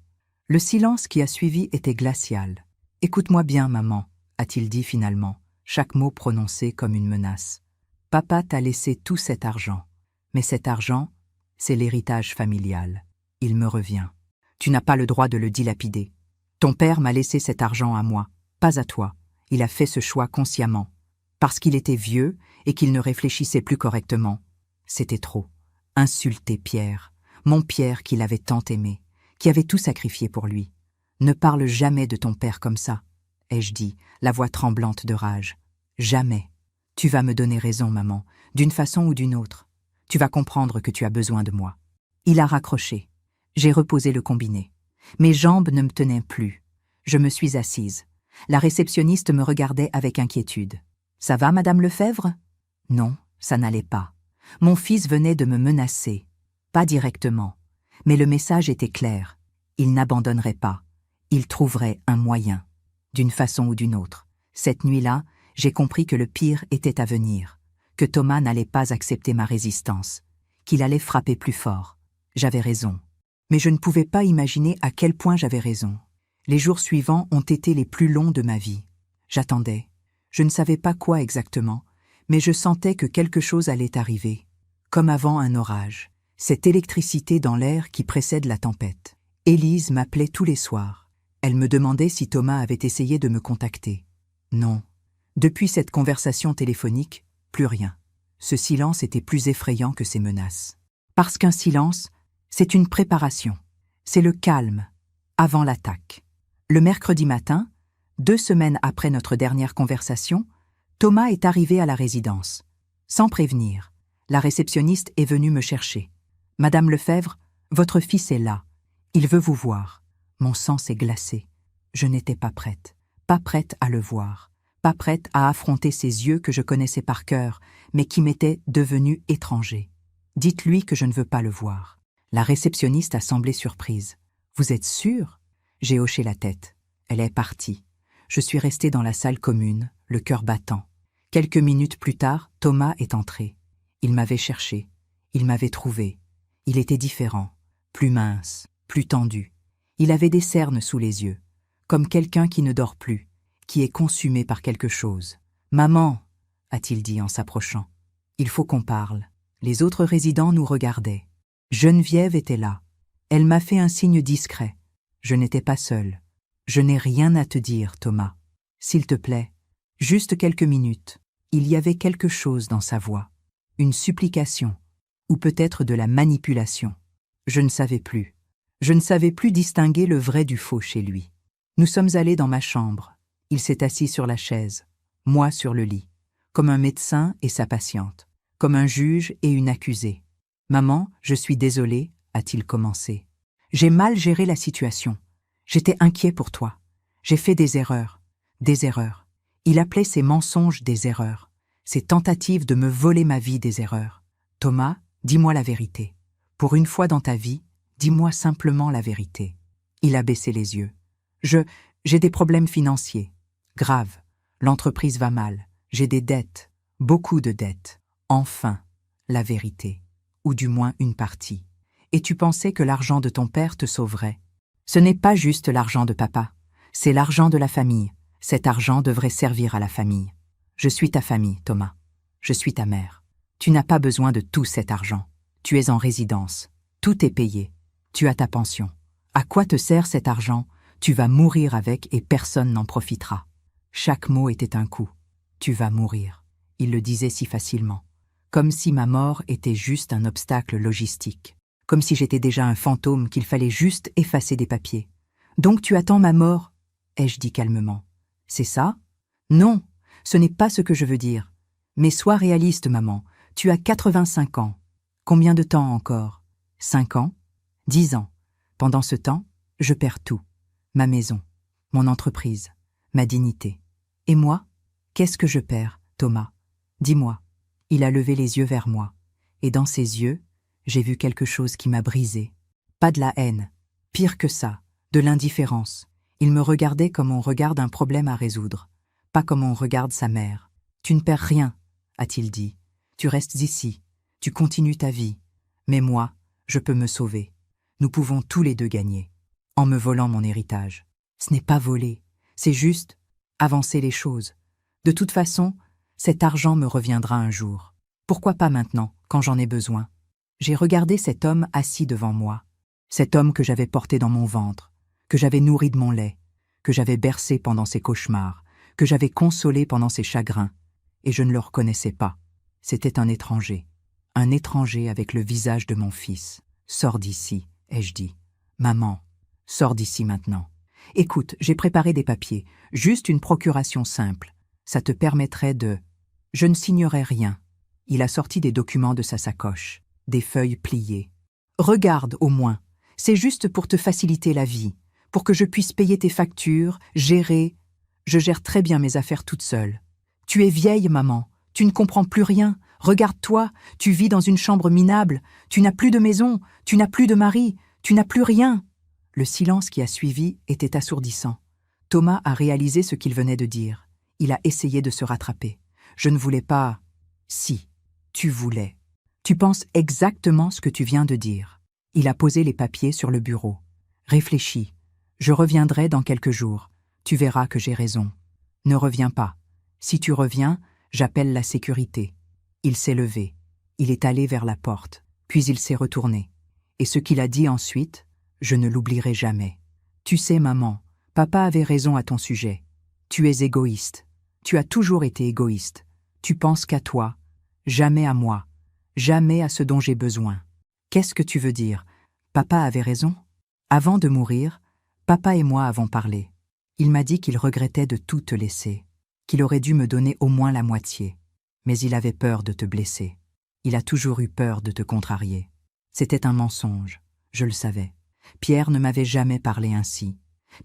Le silence qui a suivi était glacial. « Écoute-moi bien, maman, » a-t-il dit finalement, chaque mot prononcé comme une menace. « Papa t'a laissé tout cet argent. Mais cet argent, c'est l'héritage familial. Il me revient. Tu n'as pas le droit de le dilapider. Ton père m'a laissé cet argent à moi, pas à toi. Il a fait ce choix consciemment. Parce qu'il était vieux et qu'il ne réfléchissait plus correctement. C'était trop. Insulter Pierre, mon Pierre qu'il avait tant aimé, qui avait tout sacrifié pour lui. Ne parle jamais de ton père comme ça, ai-je dit, la voix tremblante de rage. Jamais. Tu vas me donner raison, maman, d'une façon ou d'une autre. Tu vas comprendre que tu as besoin de moi. Il a raccroché. J'ai reposé le combiné. Mes jambes ne me tenaient plus. Je me suis assise. La réceptionniste me regardait avec inquiétude. « Ça va, Madame Lefebvre ?» Non, ça n'allait pas. Mon fils venait de me menacer. Pas directement. Mais le message était clair. Il n'abandonnerait pas. Il trouverait un moyen. D'une façon ou d'une autre. Cette nuit-là, j'ai compris que le pire était à venir. Que Thomas n'allait pas accepter ma résistance. Qu'il allait frapper plus fort. J'avais raison. Mais je ne pouvais pas imaginer à quel point j'avais raison. Les jours suivants ont été les plus longs de ma vie. J'attendais. Je ne savais pas quoi exactement, mais je sentais que quelque chose allait arriver. Comme avant un orage. Cette électricité dans l'air qui précède la tempête. Élise m'appelait tous les soirs. Elle me demandait si Thomas avait essayé de me contacter. Non. Depuis cette conversation téléphonique, plus rien. Ce silence était plus effrayant que ces menaces. Parce qu'un silence, c'est une préparation. C'est le calme, avant l'attaque. Le mercredi matin, 2 semaines après notre dernière conversation, Thomas est arrivé à la résidence. Sans prévenir, la réceptionniste est venue me chercher. « Madame Lefebvre, votre fils est là. Il veut vous voir. » Mon sang s'est glacé. Je n'étais pas prête à le voir, pas prête à affronter ces yeux que je connaissais par cœur, mais qui m'étaient devenus étrangers. « Dites-lui que je ne veux pas le voir. » La réceptionniste a semblé surprise. « Vous êtes sûre ?» J'ai hoché la tête. Elle est partie. Je suis restée dans la salle commune, le cœur battant. Quelques minutes plus tard, Thomas est entré. Il m'avait cherché. Il m'avait trouvé. Il était différent, plus mince, plus tendu. Il avait des cernes sous les yeux, comme quelqu'un qui ne dort plus, qui est consumé par quelque chose. « Maman !» a-t-il dit en s'approchant. « Il faut qu'on parle. » Les autres résidents nous regardaient. Geneviève était là. Elle m'a fait un signe discret. Je n'étais pas seule. « Je n'ai rien à te dire, Thomas. S'il te plaît, juste quelques minutes. » Il y avait quelque chose dans sa voix. Une supplication, ou peut-être de la manipulation. Je ne savais plus. Je ne savais plus distinguer le vrai du faux chez lui. Nous sommes allés dans ma chambre. Il s'est assis sur la chaise, moi sur le lit, comme un médecin et sa patiente, comme un juge et une accusée. « Maman, je suis désolé, » a-t-il commencé. « J'ai mal géré la situation. J'étais inquiet pour toi. J'ai fait des erreurs. Des erreurs. » Il appelait ses mensonges des erreurs. Ses tentatives de me voler ma vie des erreurs. « Thomas, dis-moi la vérité. Pour une fois dans ta vie, dis-moi simplement la vérité. » Il a baissé les yeux. J'ai des problèmes financiers. Graves. L'entreprise va mal. J'ai des dettes. Beaucoup de dettes. Enfin, la vérité. Ou du moins une partie. Et tu pensais que l'argent de ton père te sauverait. Ce n'est pas juste l'argent de papa. C'est l'argent de la famille. Cet argent devrait servir à la famille. Je suis ta famille, Thomas. Je suis ta mère. Tu n'as pas besoin de tout cet argent. Tu es en résidence. Tout est payé. Tu as ta pension. À quoi te sert cet argent? Tu vas mourir avec et personne n'en profitera. Chaque mot était un coup. Tu vas mourir. Il le disait si facilement. Comme si ma mort était juste un obstacle logistique. Comme si j'étais déjà un fantôme qu'il fallait juste effacer des papiers. Donc tu attends ma mort? Ai-je dit calmement. C'est ça? Non, ce n'est pas ce que je veux dire. Mais sois réaliste, maman. Tu as 85 ans. Combien de temps encore? 5 ans? 10 ans. Pendant ce temps, je perds tout. Ma maison, mon entreprise, ma dignité. Et moi? Qu'est-ce que je perds, Thomas? Dis-moi. Il a levé les yeux vers moi. Et dans ses yeux, j'ai vu quelque chose qui m'a brisé. Pas de la haine. Pire que ça, de l'indifférence. Il me regardait comme on regarde un problème à résoudre. Pas comme on regarde sa mère. Tu ne perds rien, a-t-il dit. Tu restes ici. Tu continues ta vie. Mais moi, je peux me sauver. Nous pouvons tous les deux gagner. En me volant mon héritage. Ce n'est pas voler. C'est juste avancer les choses. De toute façon, cet argent me reviendra un jour. Pourquoi pas maintenant, quand j'en ai besoin? J'ai regardé cet homme assis devant moi. Cet homme que j'avais porté dans mon ventre, que j'avais nourri de mon lait, que j'avais bercé pendant ses cauchemars, que j'avais consolé pendant ses chagrins. Et je ne le reconnaissais pas. C'était un étranger avec le visage de mon fils. Sors d'ici, ai-je dit. Maman, sors d'ici maintenant. Écoute, j'ai préparé des papiers, juste une procuration simple. Ça te permettrait de... Je ne signerai rien. Il a sorti des documents de sa sacoche, des feuilles pliées. Regarde au moins, c'est juste pour te faciliter la vie, pour que je puisse payer tes factures, gérer... Je gère très bien mes affaires toute seule. Tu es vieille, maman, tu ne comprends plus rien. Regarde-toi, tu vis dans une chambre minable, tu n'as plus de maison, tu n'as plus de mari, tu n'as plus rien. Le silence qui a suivi était assourdissant. Thomas a réalisé ce qu'il venait de dire. Il a essayé de se rattraper. Je ne voulais pas... Si, tu voulais. Tu penses exactement ce que tu viens de dire. Il a posé les papiers sur le bureau. Réfléchis. Je reviendrai dans quelques jours. Tu verras que j'ai raison. Ne reviens pas. Si tu reviens, j'appelle la sécurité. Il s'est levé. Il est allé vers la porte. Puis il s'est retourné. Et ce qu'il a dit ensuite, je ne l'oublierai jamais. Tu sais, maman, papa avait raison à ton sujet. Tu es égoïste. Tu as toujours été égoïste. Tu penses qu'à toi, jamais à moi, jamais à ce dont j'ai besoin. Qu'est-ce que tu veux dire? Papa avait raison? Avant de mourir, papa et moi avons parlé. Il m'a dit qu'il regrettait de tout te laisser, qu'il aurait dû me donner au moins la moitié. Mais il avait peur de te blesser. Il a toujours eu peur de te contrarier. C'était un mensonge, je le savais. Pierre ne m'avait jamais parlé ainsi.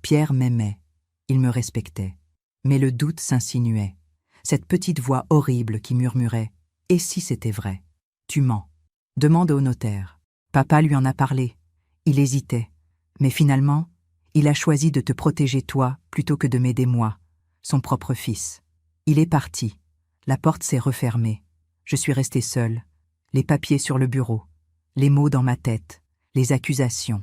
Pierre m'aimait, il me respectait. Mais le doute s'insinuait. Cette petite voix horrible qui murmurait « Et si c'était vrai? Tu mens. Demande au notaire. » Papa lui en a parlé. Il hésitait. Mais finalement, il a choisi de te protéger toi plutôt que de m'aider moi, son propre fils. Il est parti. La porte s'est refermée. Je suis restée seule. Les papiers sur le bureau. Les mots dans ma tête. Les accusations.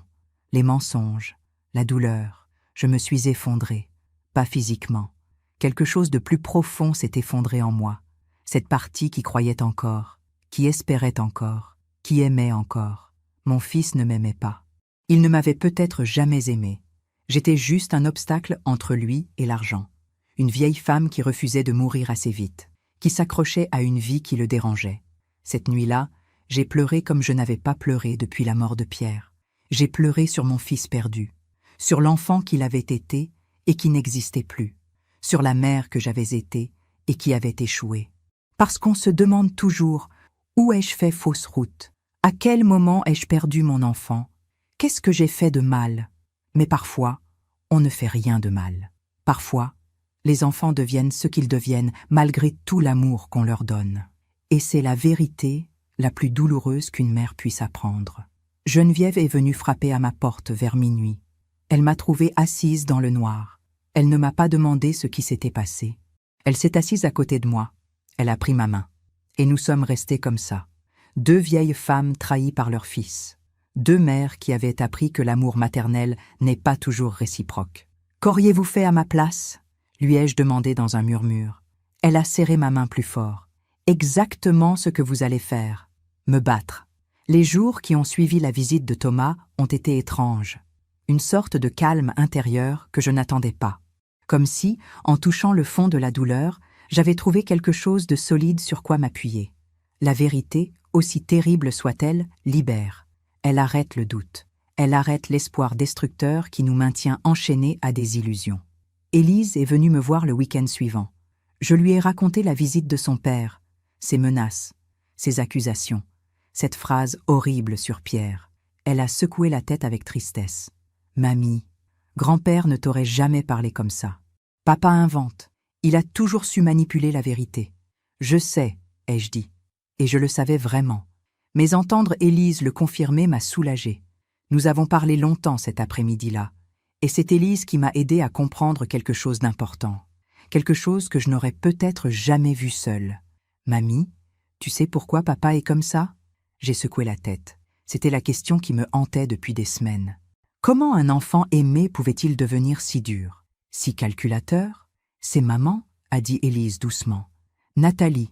Les mensonges. La douleur. Je me suis effondrée. Pas physiquement. Quelque chose de plus profond s'est effondré en moi. Cette partie qui croyait encore, qui espérait encore, qui aimait encore. Mon fils ne m'aimait pas. Il ne m'avait peut-être jamais aimé. J'étais juste un obstacle entre lui et l'argent. Une vieille femme qui refusait de mourir assez vite, qui s'accrochait à une vie qui le dérangeait. Cette nuit-là, j'ai pleuré comme je n'avais pas pleuré depuis la mort de Pierre. J'ai pleuré sur mon fils perdu, sur l'enfant qu'il avait été et qui n'existait plus, sur la mère que j'avais été et qui avait échoué. Parce qu'on se demande toujours « Où ai-je fait fausse route? À quel moment ai-je perdu mon enfant? Qu'est-ce que j'ai fait de mal ?» Mais parfois, on ne fait rien de mal. Parfois, les enfants deviennent ce qu'ils deviennent malgré tout l'amour qu'on leur donne. Et c'est la vérité la plus douloureuse qu'une mère puisse apprendre. Geneviève est venue frapper à ma porte vers minuit. Elle m'a trouvée assise dans le noir. Elle ne m'a pas demandé ce qui s'était passé. Elle s'est assise à côté de moi. Elle a pris ma main. Et nous sommes restés comme ça. Deux vieilles femmes trahies par leur fils. Deux mères qui avaient appris que l'amour maternel n'est pas toujours réciproque. « Qu'auriez-vous fait à ma place ?» lui ai-je demandé dans un murmure. Elle a serré ma main plus fort. « Exactement ce que vous allez faire. Me battre. » Les jours qui ont suivi la visite de Thomas ont été étranges. Une sorte de calme intérieur que je n'attendais pas. Comme si, en touchant le fond de la douleur, j'avais trouvé quelque chose de solide sur quoi m'appuyer. La vérité, aussi terrible soit-elle, libère. Elle arrête le doute. Elle arrête l'espoir destructeur qui nous maintient enchaînés à des illusions. Élise est venue me voir le week-end suivant. Je lui ai raconté la visite de son père, ses menaces, ses accusations, cette phrase horrible sur Pierre. Elle a secoué la tête avec tristesse. « Mamie, grand-père ne t'aurait jamais parlé comme ça. Papa invente. Il a toujours su manipuler la vérité. Je sais, ai-je dit. Et je le savais vraiment. Mais entendre Élise le confirmer m'a soulagée. Nous avons parlé longtemps cet après-midi-là. Et c'est Élise qui m'a aidé à comprendre quelque chose d'important. Quelque chose que je n'aurais peut-être jamais vu seule. Mamie, tu sais pourquoi papa est comme ça ? J'ai secoué la tête. C'était la question qui me hantait depuis des semaines. Comment un enfant aimé pouvait-il devenir si dur, si calculateur ? C'est maman, a dit Élise doucement. Nathalie,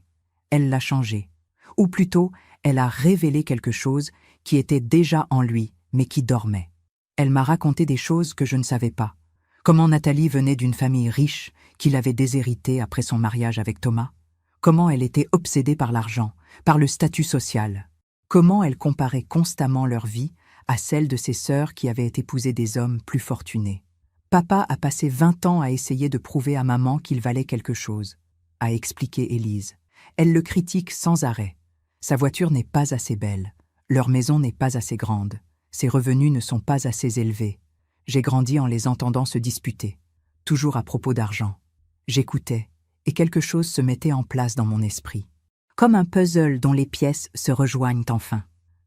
elle l'a changé. Ou plutôt, elle a révélé quelque chose qui était déjà en lui, mais qui dormait. Elle m'a raconté des choses que je ne savais pas. Comment Nathalie venait d'une famille riche, qui l'avait déshéritée après son mariage avec Thomas. Comment elle était obsédée par l'argent, par le statut social. Comment elle comparait constamment leur vie à celle de ses sœurs qui avaient épousé des hommes plus fortunés. Papa a passé 20 ans à essayer de prouver à maman qu'il valait quelque chose, a expliqué Élise. Elle le critique sans arrêt. Sa voiture n'est pas assez belle, leur maison n'est pas assez grande, ses revenus ne sont pas assez élevés. J'ai grandi en les entendant se disputer, toujours à propos d'argent. J'écoutais, et quelque chose se mettait en place dans mon esprit. Comme un puzzle dont les pièces se rejoignent enfin.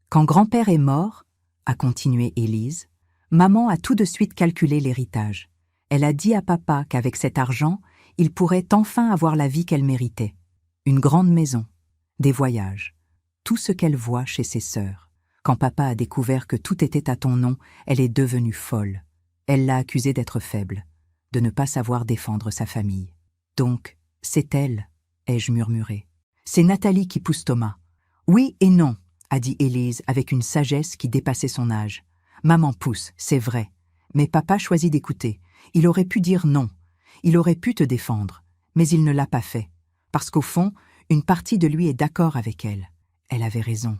Quand grand-père est mort, a continué Élise, maman a tout de suite calculé l'héritage. Elle a dit à papa qu'avec cet argent, il pourrait enfin avoir la vie qu'elle méritait. Une grande maison, des voyages, tout ce qu'elle voit chez ses sœurs. Quand papa a découvert que tout était à ton nom, elle est devenue folle. Elle l'a accusé d'être faible, de ne pas savoir défendre sa famille. Donc, c'est elle, ai-je murmuré. C'est Nathalie qui pousse Thomas. Oui et non, a dit Élise avec une sagesse qui dépassait son âge. Maman pousse, c'est vrai. Mais papa choisit d'écouter. Il aurait pu dire non. Il aurait pu te défendre. Mais il ne l'a pas fait. Parce qu'au fond, une partie de lui est d'accord avec elle. Elle avait raison.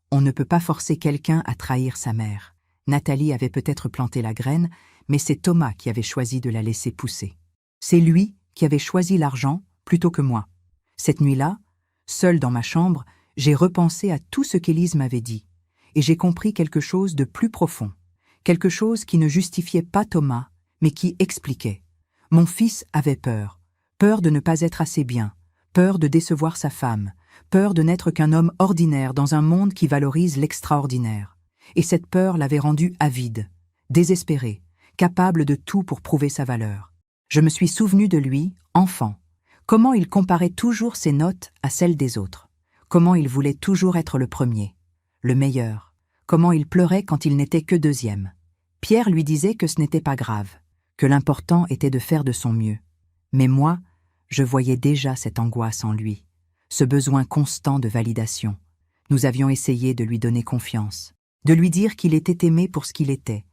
On ne peut pas forcer quelqu'un à trahir sa mère. Nathalie avait peut-être planté la graine, mais c'est Thomas qui avait choisi de la laisser pousser. C'est lui qui avait choisi l'argent plutôt que moi. Cette nuit-là, seule dans ma chambre, j'ai repensé à tout ce qu'Élise m'avait dit, et j'ai compris quelque chose de plus profond, quelque chose qui ne justifiait pas Thomas, mais qui expliquait. Mon fils avait peur, peur de ne pas être assez bien, peur de décevoir sa femme, peur de n'être qu'un homme ordinaire dans un monde qui valorise l'extraordinaire. Et cette peur l'avait rendu avide, désespéré, capable de tout pour prouver sa valeur. Je me suis souvenu de lui, enfant, comment il comparait toujours ses notes à celles des autres. Comment il voulait toujours être le premier, le meilleur, comment il pleurait quand il n'était que deuxième. Pierre lui disait que ce n'était pas grave, que l'important était de faire de son mieux. Mais moi, je voyais déjà cette angoisse en lui, ce besoin constant de validation. Nous avions essayé de lui donner confiance, de lui dire qu'il était aimé pour ce qu'il était,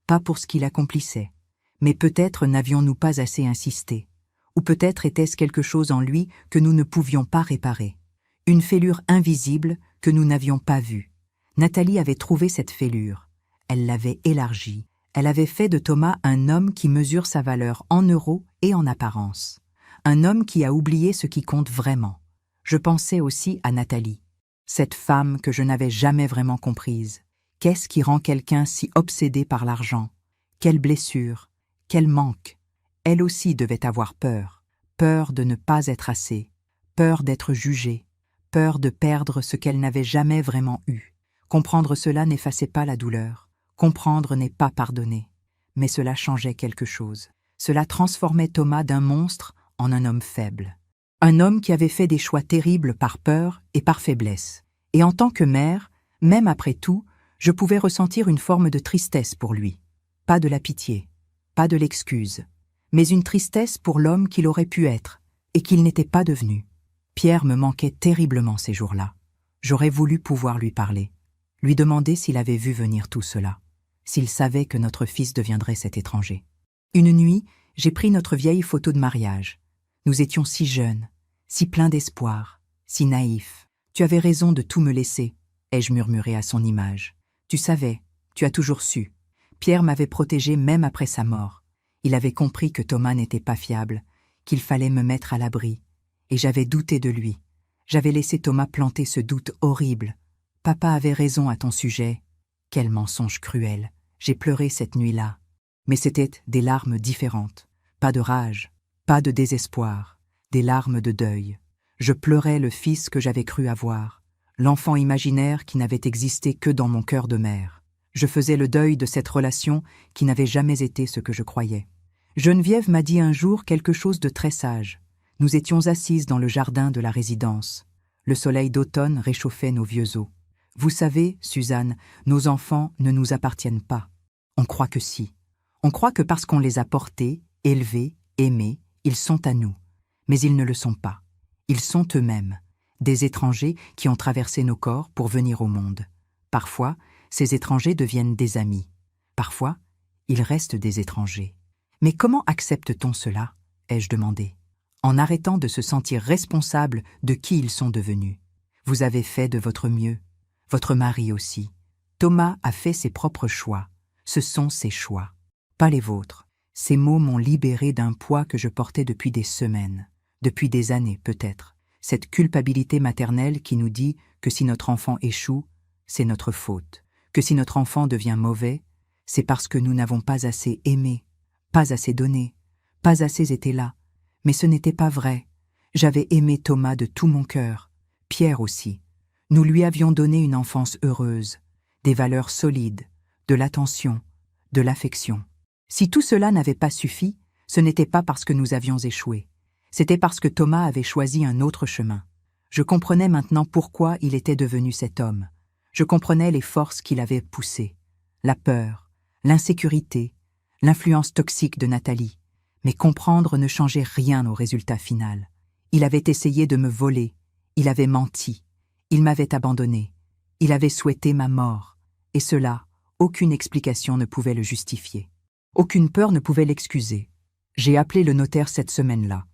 pas pour ce qu'il accomplissait. Mais peut-être n'avions-nous pas assez insisté, ou peut-être était-ce quelque chose en lui que nous ne pouvions pas réparer. Une fêlure invisible que nous n'avions pas vue. Nathalie avait trouvé cette fêlure. Elle l'avait élargie. Elle avait fait de Thomas un homme qui mesure sa valeur en euros et en apparence. Un homme qui a oublié ce qui compte vraiment. Je pensais aussi à Nathalie, cette femme que je n'avais jamais vraiment comprise. Qu'est-ce qui rend quelqu'un si obsédé par l'argent ? Quelle blessure, quel manque. Elle aussi devait avoir peur. Peur de ne pas être assez. Peur d'être jugée. Peur de perdre ce qu'elle n'avait jamais vraiment eu. Comprendre cela n'effaçait pas la douleur. Comprendre n'est pas pardonner. Mais cela changeait quelque chose. Cela transformait Thomas d'un monstre en un homme faible. Un homme qui avait fait des choix terribles par peur et par faiblesse. Et en tant que mère, même après tout, je pouvais ressentir une forme de tristesse pour lui. Pas de la pitié, pas de l'excuse, mais une tristesse pour l'homme qu'il aurait pu être et qu'il n'était pas devenu. Pierre me manquait terriblement ces jours-là. J'aurais voulu pouvoir lui parler, lui demander s'il avait vu venir tout cela, s'il savait que notre fils deviendrait cet étranger. Une nuit, j'ai pris notre vieille photo de mariage. Nous étions si jeunes, si pleins d'espoir, si naïfs. Tu avais raison de tout me laisser, ai-je murmuré à son image. Tu savais, tu as toujours su. Pierre m'avait protégé même après sa mort. Il avait compris que Thomas n'était pas fiable, qu'il fallait me mettre à l'abri. Et j'avais douté de lui. J'avais laissé Thomas planter ce doute horrible. Papa avait raison à ton sujet. Quel mensonge cruel. J'ai pleuré cette nuit-là. Mais c'était des larmes différentes. Pas de rage, pas de désespoir, des larmes de deuil. Je pleurais le fils que j'avais cru avoir, l'enfant imaginaire qui n'avait existé que dans mon cœur de mère. Je faisais le deuil de cette relation qui n'avait jamais été ce que je croyais. Geneviève m'a dit un jour quelque chose de très sage. Nous étions assises dans le jardin de la résidence. Le soleil d'automne réchauffait nos vieux os. Vous savez, Suzanne, nos enfants ne nous appartiennent pas. On croit que si. On croit que parce qu'on les a portés, élevés, aimés, ils sont à nous. Mais ils ne le sont pas. Ils sont eux-mêmes, des étrangers qui ont traversé nos corps pour venir au monde. Parfois, ces étrangers deviennent des amis. Parfois, ils restent des étrangers. Mais comment accepte-t-on cela, ai-je demandé, en arrêtant de se sentir responsable de qui ils sont devenus. Vous avez fait de votre mieux. Votre mari aussi. Thomas a fait ses propres choix. Ce sont ses choix, pas les vôtres. Ces mots m'ont libéré d'un poids que je portais depuis des semaines, depuis des années peut-être. Cette culpabilité maternelle qui nous dit que si notre enfant échoue, c'est notre faute, que si notre enfant devient mauvais, c'est parce que nous n'avons pas assez aimé, pas assez donné, pas assez été là. Mais ce n'était pas vrai. J'avais aimé Thomas de tout mon cœur, Pierre aussi. Nous lui avions donné une enfance heureuse, des valeurs solides, de l'attention, de l'affection. Si tout cela n'avait pas suffi, ce n'était pas parce que nous avions échoué. C'était parce que Thomas avait choisi un autre chemin. Je comprenais maintenant pourquoi il était devenu cet homme. Je comprenais les forces qui l'avaient poussé. La peur, l'insécurité, l'influence toxique de Nathalie. Mais comprendre ne changeait rien au résultat final. Il avait essayé de me voler. Il avait menti. Il m'avait abandonné. Il avait souhaité ma mort. Et cela, aucune explication ne pouvait le justifier. Aucune peur ne pouvait l'excuser. J'ai appelé le notaire cette semaine-là.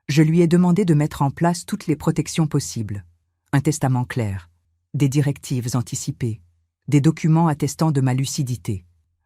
Je lui ai demandé de mettre en place toutes les protections possibles. Un testament clair, des directives anticipées, des documents attestant de ma lucidité.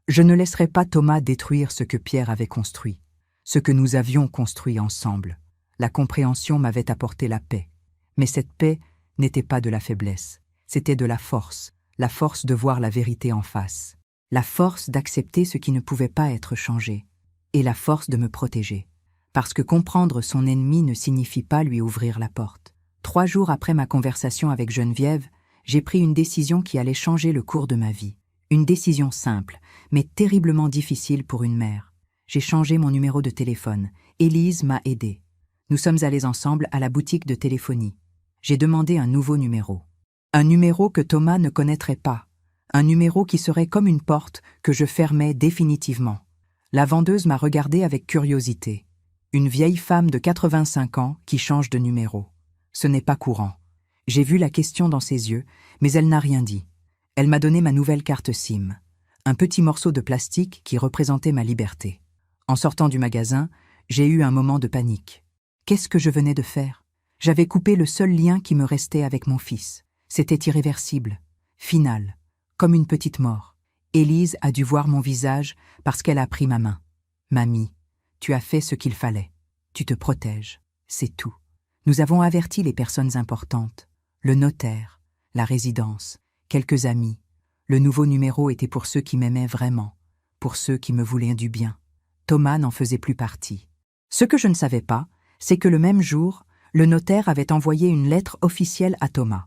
Je ne laisserai pas Thomas détruire ce que Pierre avait construit, ce que nous avions construit ensemble. La compréhension m'avait apporté la paix. Mais cette paix n'était pas de la faiblesse, c'était de la force de voir la vérité en face, la force d'accepter ce qui ne pouvait pas être changé, et la force de me protéger. Parce que comprendre son ennemi ne signifie pas lui ouvrir la porte. 3 jours après ma conversation avec Geneviève, j'ai pris une décision qui allait changer le cours de ma vie. Une décision simple, mais terriblement difficile pour une mère. J'ai changé mon numéro de téléphone. Élise m'a aidée. Nous sommes allés ensemble à la boutique de téléphonie. J'ai demandé un nouveau numéro. Un numéro que Thomas ne connaîtrait pas. Un numéro qui serait comme une porte que je fermais définitivement. La vendeuse m'a regardé avec curiosité. Une vieille femme de 85 ans qui change de numéro. Ce n'est pas courant. J'ai vu la question dans ses yeux, mais elle n'a rien dit. Elle m'a donné ma nouvelle carte SIM. Un petit morceau de plastique qui représentait ma liberté. En sortant du magasin, j'ai eu un moment de panique. Qu'est-ce que je venais de faire? J'avais coupé le seul lien qui me restait avec mon fils. C'était irréversible, final, comme une petite mort. Élise a dû voir mon visage parce qu'elle a pris ma main. Mamie, tu as fait ce qu'il fallait. Tu te protèges, c'est tout. Nous avons averti les personnes importantes, le notaire, la résidence, quelques amis. Le nouveau numéro était pour ceux qui m'aimaient vraiment, pour ceux qui me voulaient du bien. Thomas n'en faisait plus partie. Ce que je ne savais pas, c'est que le même jour, le notaire avait envoyé une lettre officielle à Thomas.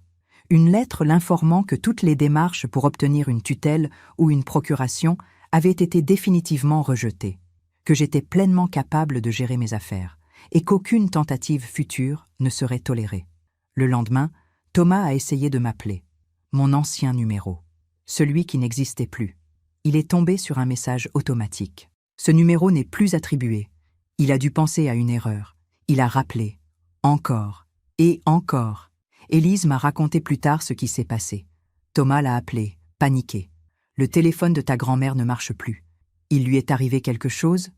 Une lettre l'informant que toutes les démarches pour obtenir une tutelle ou une procuration avaient été définitivement rejetées, que j'étais pleinement capable de gérer mes affaires et qu'aucune tentative future ne serait tolérée. Le lendemain, Thomas a essayé de m'appeler. Mon ancien numéro. Celui qui n'existait plus. Il est tombé sur un message automatique. Ce numéro n'est plus attribué. Il a dû penser à une erreur. Il a rappelé. Encore. Et encore. Élise m'a raconté plus tard ce qui s'est passé. Thomas l'a appelé, paniqué. Le téléphone de ta grand-mère ne marche plus. Il lui est arrivé quelque chose?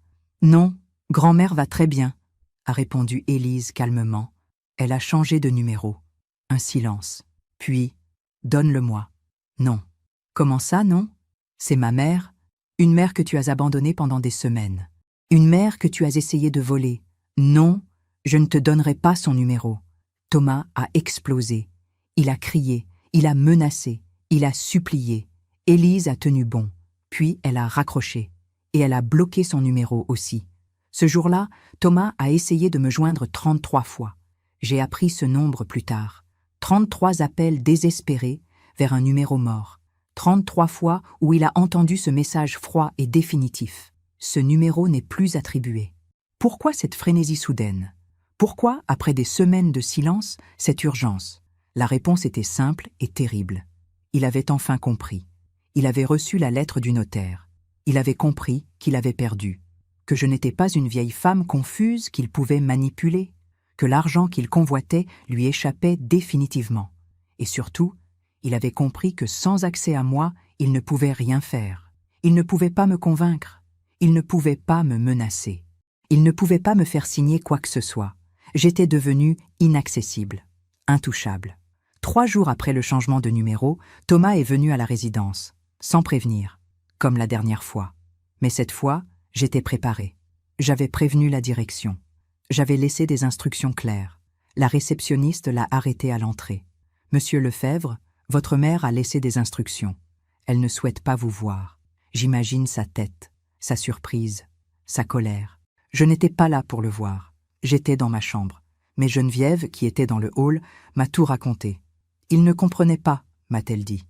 Non, grand-mère va très bien, a répondu Élise calmement. Elle a changé de numéro. Un silence. Puis, donne-le-moi. Non. Comment ça, non? C'est ma mère, une mère que tu as abandonnée pendant des semaines. Une mère que tu as essayé de voler. Non, je ne te donnerai pas son numéro. Thomas a explosé. Il a crié, il a menacé, il a supplié. Élise a tenu bon, puis elle a raccroché. Et elle a bloqué son numéro aussi. Ce jour-là, Thomas a essayé de me joindre 33 fois. J'ai appris ce nombre plus tard. 33 appels désespérés vers un numéro mort. 33 fois où il a entendu ce message froid et définitif. Ce numéro n'est plus attribué. Pourquoi cette frénésie soudaine? Pourquoi, après des semaines de silence, cette urgence? La réponse était simple et terrible. Il avait enfin compris. Il avait reçu la lettre du notaire. Il avait compris qu'il avait perdu. Que je n'étais pas une vieille femme confuse qu'il pouvait manipuler. Que l'argent qu'il convoitait lui échappait définitivement. Et surtout, il avait compris que sans accès à moi, il ne pouvait rien faire. Il ne pouvait pas me convaincre. Il ne pouvait pas me menacer. Il ne pouvait pas me faire signer quoi que ce soit. J'étais devenue inaccessible, intouchable. 3 jours après le changement de numéro, Thomas est venu à la résidence, sans prévenir, comme la dernière fois. Mais cette fois, j'étais préparée. J'avais prévenu la direction. J'avais laissé des instructions claires. La réceptionniste l'a arrêté à l'entrée. « Monsieur Lefebvre, votre mère a laissé des instructions. Elle ne souhaite pas vous voir. » J'imagine sa tête, sa surprise, sa colère. Je n'étais pas là pour le voir. J'étais dans ma chambre. Mais Geneviève, qui était dans le hall, m'a tout raconté. « Il ne comprenait pas, m'a-t-elle dit.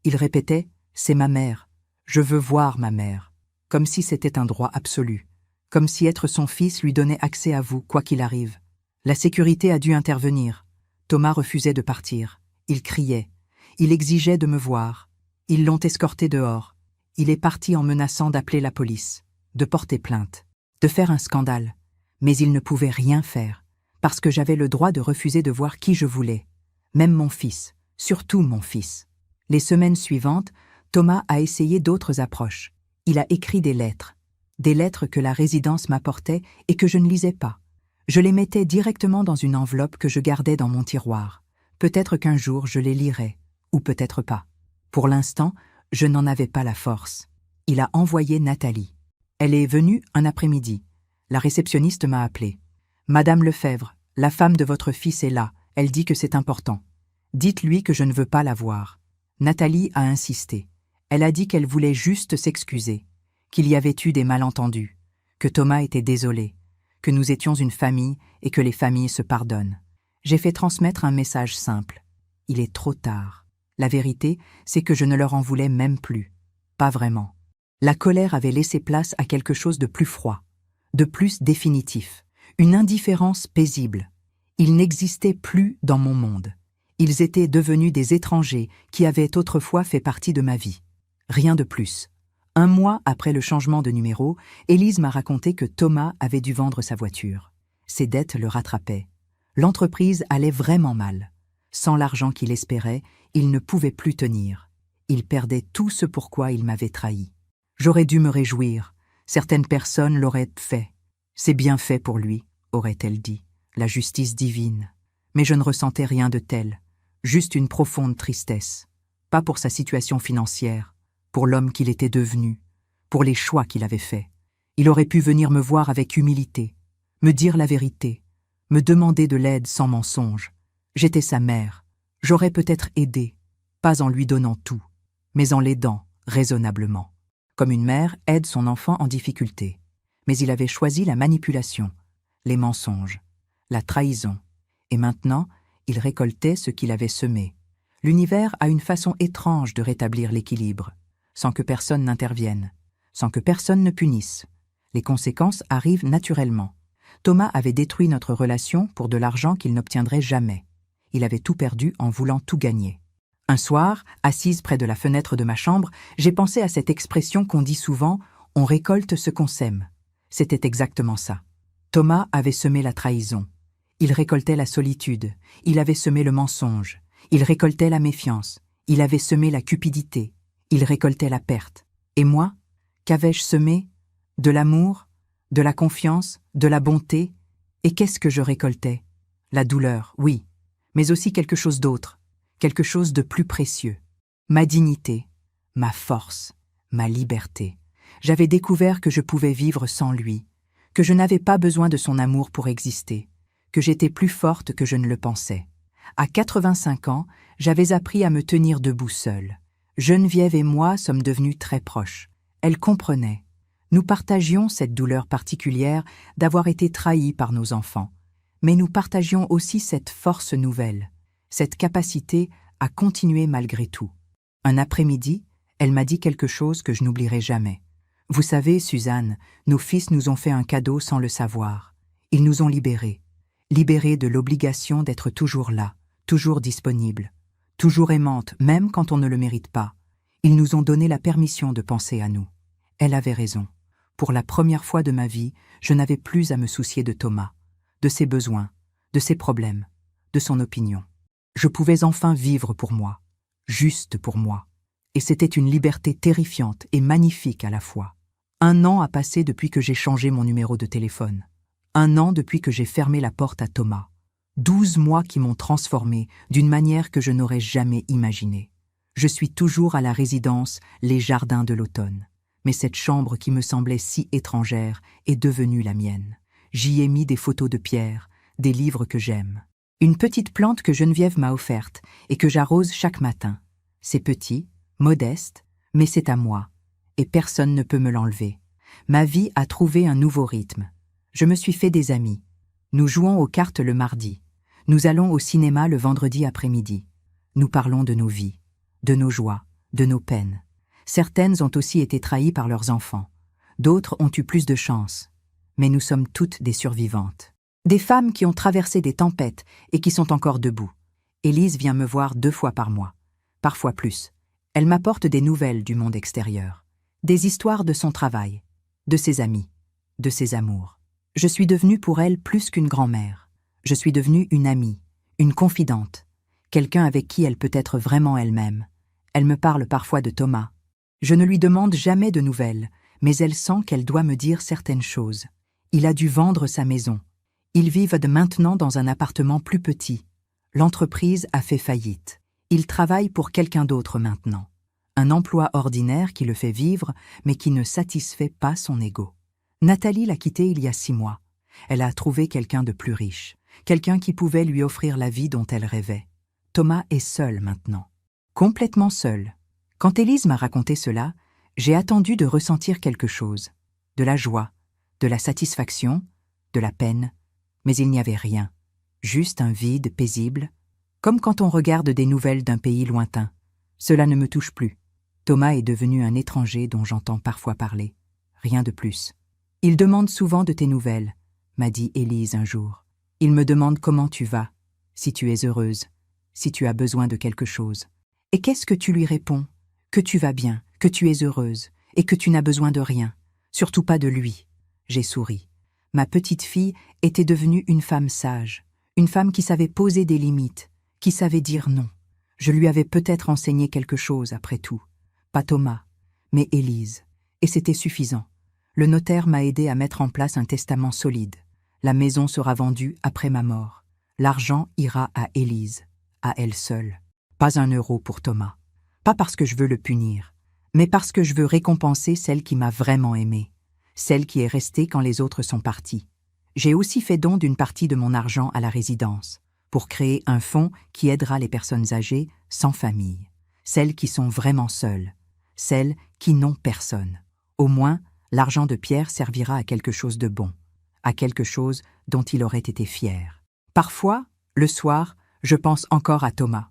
Il répétait « C'est ma mère. Je veux voir ma mère. » Comme si c'était un droit absolu. Comme si être son fils lui donnait accès à vous, quoi qu'il arrive. La sécurité a dû intervenir. Thomas refusait de partir. Il criait. Il exigeait de me voir. Ils l'ont escorté dehors. Il est parti en menaçant d'appeler la police, de porter plainte, de faire un scandale. Mais il ne pouvait rien faire, parce que j'avais le droit de refuser de voir qui je voulais. Même mon fils, surtout mon fils. Les semaines suivantes, Thomas a essayé d'autres approches. Il a écrit des lettres que la résidence m'apportait et que je ne lisais pas. Je les mettais directement dans une enveloppe que je gardais dans mon tiroir. Peut-être qu'un jour je les lirais, ou peut-être pas. Pour l'instant, je n'en avais pas la force. Il a envoyé Nathalie. Elle est venue un après-midi. La réceptionniste m'a appelé. « Madame Lefebvre, la femme de votre fils est là. Elle dit que c'est important. Dites-lui que je ne veux pas la voir. » Nathalie a insisté. Elle a dit qu'elle voulait juste s'excuser, qu'il y avait eu des malentendus, que Thomas était désolé, que nous étions une famille et que les familles se pardonnent. J'ai fait transmettre un message simple. Il est trop tard. La vérité, c'est que je ne leur en voulais même plus. Pas vraiment. La colère avait laissé place à quelque chose de plus froid, de plus définitif, une indifférence paisible. Ils n'existaient plus dans mon monde. Ils étaient devenus des étrangers qui avaient autrefois fait partie de ma vie. Rien de plus. 1 mois après le changement de numéro, Élise m'a raconté que Thomas avait dû vendre sa voiture. Ses dettes le rattrapaient. L'entreprise allait vraiment mal. Sans l'argent qu'il espérait, il ne pouvait plus tenir. Il perdait tout ce pourquoi il m'avait trahi. J'aurais dû me réjouir. Certaines personnes l'auraient fait. C'est bien fait pour lui, aurait-elle dit. La justice divine. Mais je ne ressentais rien de tel. Juste une profonde tristesse. Pas pour sa situation financière, pour l'homme qu'il était devenu, pour les choix qu'il avait faits. Il aurait pu venir me voir avec humilité, me dire la vérité, me demander de l'aide sans mensonge. J'étais sa mère. J'aurais peut-être aidé, pas en lui donnant tout, mais en l'aidant raisonnablement. Comme une mère aide son enfant en difficulté. Mais il avait choisi la manipulation, les mensonges, la trahison. Et maintenant, il récoltait ce qu'il avait semé. L'univers a une façon étrange de rétablir l'équilibre, sans que personne n'intervienne, sans que personne ne punisse. Les conséquences arrivent naturellement. Thomas avait détruit notre relation pour de l'argent qu'il n'obtiendrait jamais. Il avait tout perdu en voulant tout gagner. Un soir, assise près de la fenêtre de ma chambre, j'ai pensé à cette expression qu'on dit souvent « on récolte ce qu'on sème ». C'était exactement ça. Thomas avait semé la trahison. Il récoltait la solitude. Il avait semé le mensonge. Il récoltait la méfiance. Il avait semé la cupidité. Il récoltait la perte. Et moi, qu'avais-je semé? De l'amour, de la confiance, de la bonté. Et qu'est-ce que je récoltais? La douleur, oui, mais aussi quelque chose d'autre, quelque chose de plus précieux. Ma dignité, ma force, ma liberté. J'avais découvert que je pouvais vivre sans lui, que je n'avais pas besoin de son amour pour exister, que j'étais plus forte que je ne le pensais. À 85 ans, j'avais appris à me tenir debout seule. Geneviève et moi sommes devenus très proches. Elle comprenait. Nous partagions cette douleur particulière d'avoir été trahis par nos enfants. Mais nous partagions aussi cette force nouvelle, cette capacité à continuer malgré tout. Un après-midi, elle m'a dit quelque chose que je n'oublierai jamais. « Vous savez, Suzanne, nos fils nous ont fait un cadeau sans le savoir. Ils nous ont libérés de l'obligation d'être toujours là, toujours disponible, toujours aimante, même quand on ne le mérite pas. Ils nous ont donné la permission de penser à nous. » Elle avait raison. Pour la première fois de ma vie, je n'avais plus à me soucier de Thomas, de ses besoins, de ses problèmes, de son opinion. Je pouvais enfin vivre pour moi, juste pour moi. Et c'était une liberté terrifiante et magnifique à la fois. 1 an a passé depuis que j'ai changé mon numéro de téléphone. 1 an depuis que j'ai fermé la porte à Thomas. 12 mois qui m'ont transformée d'une manière que je n'aurais jamais imaginée. Je suis toujours à la résidence Les Jardins de l'Automne. Mais cette chambre qui me semblait si étrangère est devenue la mienne. J'y ai mis des photos de Pierre, des livres que j'aime. Une petite plante que Geneviève m'a offerte et que j'arrose chaque matin. C'est petit, modeste, mais c'est à moi. Et personne ne peut me l'enlever. Ma vie a trouvé un nouveau rythme. Je me suis fait des amis. Nous jouons aux cartes le mardi. Nous allons au cinéma le vendredi après-midi. Nous parlons de nos vies, de nos joies, de nos peines. Certaines ont aussi été trahies par leurs enfants. D'autres ont eu plus de chance. Mais nous sommes toutes des survivantes. Des femmes qui ont traversé des tempêtes et qui sont encore debout. Élise vient me voir 2 fois par mois. Parfois plus. Elle m'apporte des nouvelles du monde extérieur. Des histoires de son travail, de ses amis, de ses amours. Je suis devenue pour elle plus qu'une grand-mère. Je suis devenue une amie, une confidente, quelqu'un avec qui elle peut être vraiment elle-même. Elle me parle parfois de Thomas. Je ne lui demande jamais de nouvelles, mais elle sent qu'elle doit me dire certaines choses. Il a dû vendre sa maison. Ils vivent maintenant dans un appartement plus petit. L'entreprise a fait faillite. Il travaille pour quelqu'un d'autre maintenant. Un emploi ordinaire qui le fait vivre, mais qui ne satisfait pas son ego. Nathalie l'a quitté il y a 6 mois. Elle a trouvé quelqu'un de plus riche, quelqu'un qui pouvait lui offrir la vie dont elle rêvait. Thomas est seul maintenant. Complètement seul. Quand Élise m'a raconté cela, j'ai attendu de ressentir quelque chose. De la joie, de la satisfaction, de la peine. Mais il n'y avait rien. Juste un vide paisible, comme quand on regarde des nouvelles d'un pays lointain. Cela ne me touche plus. Thomas est devenu un étranger dont j'entends parfois parler. Rien de plus. Il demande souvent de tes nouvelles, m'a dit Élise un jour. Il me demande comment tu vas, si tu es heureuse, si tu as besoin de quelque chose. Et qu'est-ce que tu lui réponds? Que tu vas bien, que tu es heureuse, et que tu n'as besoin de rien, surtout pas de lui. J'ai souri. Ma petite fille était devenue une femme sage, une femme qui savait poser des limites, qui savait dire non. Je lui avais peut-être enseigné quelque chose après tout. Pas Thomas, mais Élise. Et c'était suffisant. Le notaire m'a aidé à mettre en place un testament solide. La maison sera vendue après ma mort. L'argent ira à Élise, à elle seule. Pas 1 euro pour Thomas. Pas parce que je veux le punir, mais parce que je veux récompenser celle qui m'a vraiment aimée, celle qui est restée quand les autres sont partis. J'ai aussi fait don d'une partie de mon argent à la résidence, pour créer un fonds qui aidera les personnes âgées sans famille, celles qui sont vraiment seules, celles qui n'ont personne. Au moins, l'argent de Pierre servira à quelque chose de bon, à quelque chose dont il aurait été fier. Parfois, le soir, je pense encore à Thomas.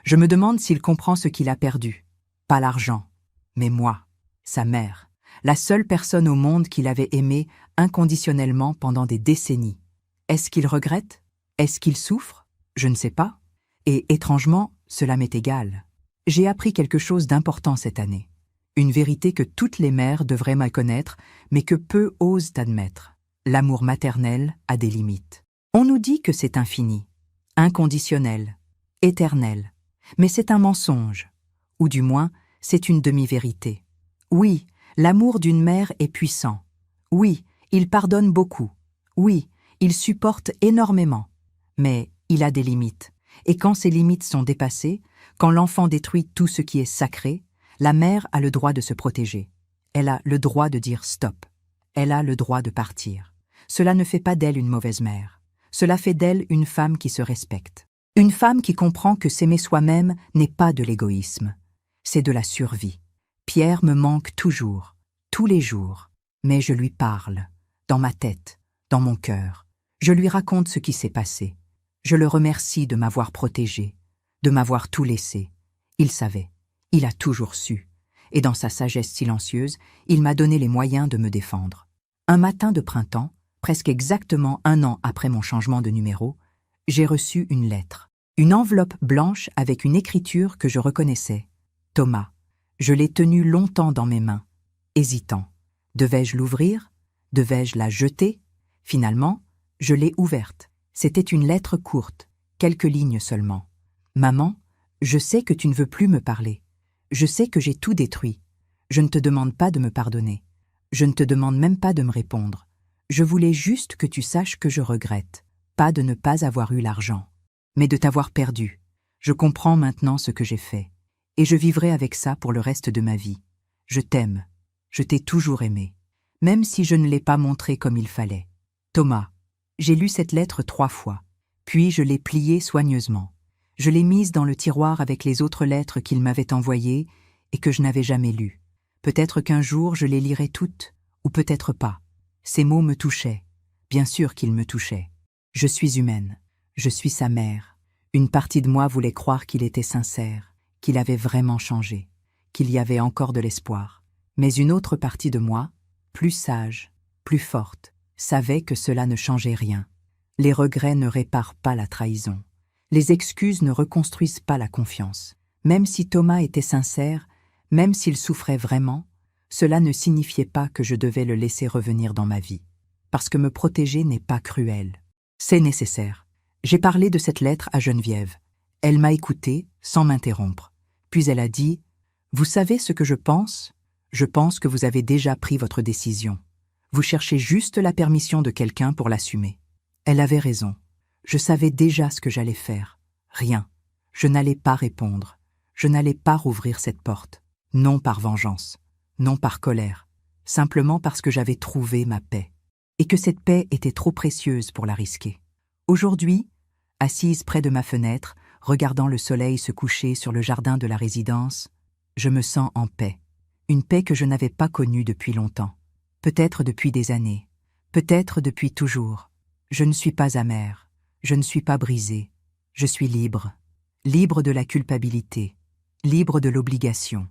Je me demande s'il comprend ce qu'il a perdu. Pas l'argent, mais moi, sa mère, la seule personne au monde qu'il avait aimée inconditionnellement pendant des décennies. Est-ce qu'il regrette? Est-ce qu'il souffre? Je ne sais pas. Et étrangement, cela m'est égal. J'ai appris quelque chose d'important cette année. Une vérité que toutes les mères devraient mal connaître, mais que peu osent admettre. L'amour maternel a des limites. On nous dit que c'est infini, inconditionnel, éternel. Mais c'est un mensonge. Ou du moins, c'est une demi-vérité. Oui, l'amour d'une mère est puissant. Oui, il pardonne beaucoup. Oui, il supporte énormément. Mais il a des limites. Et quand ces limites sont dépassées, quand l'enfant détruit tout ce qui est sacré, la mère a le droit de se protéger. Elle a le droit de dire stop. Elle a le droit de partir. Cela ne fait pas d'elle une mauvaise mère. Cela fait d'elle une femme qui se respecte. Une femme qui comprend que s'aimer soi-même n'est pas de l'égoïsme. C'est de la survie. Pierre me manque toujours, tous les jours. Mais je lui parle, dans ma tête, dans mon cœur. Je lui raconte ce qui s'est passé. Je le remercie de m'avoir protégé, de m'avoir tout laissé. Il savait. Il a toujours su, et dans sa sagesse silencieuse, il m'a donné les moyens de me défendre. Un matin de printemps, presque exactement 1 an après mon changement de numéro, j'ai reçu une lettre. Une enveloppe blanche avec une écriture que je reconnaissais. Thomas. Je l'ai tenue longtemps dans mes mains, hésitant. Devais-je l'ouvrir? Devais-je la jeter? Finalement, je l'ai ouverte. C'était une lettre courte, quelques lignes seulement. Maman, je sais que tu ne veux plus me parler. Je sais que j'ai tout détruit. Je ne te demande pas de me pardonner. Je ne te demande même pas de me répondre. Je voulais juste que tu saches que je regrette, pas de ne pas avoir eu l'argent, mais de t'avoir perdu. Je comprends maintenant ce que j'ai fait, et je vivrai avec ça pour le reste de ma vie. Je t'aime, je t'ai toujours aimé, même si je ne l'ai pas montré comme il fallait. Thomas, j'ai lu cette lettre 3 fois, puis je l'ai pliée soigneusement. Je l'ai mise dans le tiroir avec les autres lettres qu'il m'avait envoyées et que je n'avais jamais lues. Peut-être qu'un jour je les lirai toutes, ou peut-être pas. Ces mots me touchaient. Bien sûr qu'ils me touchaient. Je suis humaine. Je suis sa mère. Une partie de moi voulait croire qu'il était sincère, qu'il avait vraiment changé, qu'il y avait encore de l'espoir. Mais une autre partie de moi, plus sage, plus forte, savait que cela ne changeait rien. Les regrets ne réparent pas la trahison. Les excuses ne reconstruisent pas la confiance. Même si Thomas était sincère, même s'il souffrait vraiment, cela ne signifiait pas que je devais le laisser revenir dans ma vie. Parce que me protéger n'est pas cruel. C'est nécessaire. J'ai parlé de cette lettre à Geneviève. Elle m'a écouté, sans m'interrompre. Puis elle a dit « Vous savez ce que je pense? Je pense que vous avez déjà pris votre décision. Vous cherchez juste la permission de quelqu'un pour l'assumer. » Elle avait raison. Je savais déjà ce que j'allais faire. Rien. Je n'allais pas répondre. Je n'allais pas rouvrir cette porte. Non par vengeance. Non par colère. Simplement parce que j'avais trouvé ma paix. Et que cette paix était trop précieuse pour la risquer. Aujourd'hui, assise près de ma fenêtre, regardant le soleil se coucher sur le jardin de la résidence, je me sens en paix. Une paix que je n'avais pas connue depuis longtemps. Peut-être depuis des années. Peut-être depuis toujours. Je ne suis pas amère. Je ne suis pas brisée. Je suis libre. Libre de la culpabilité. Libre de l'obligation.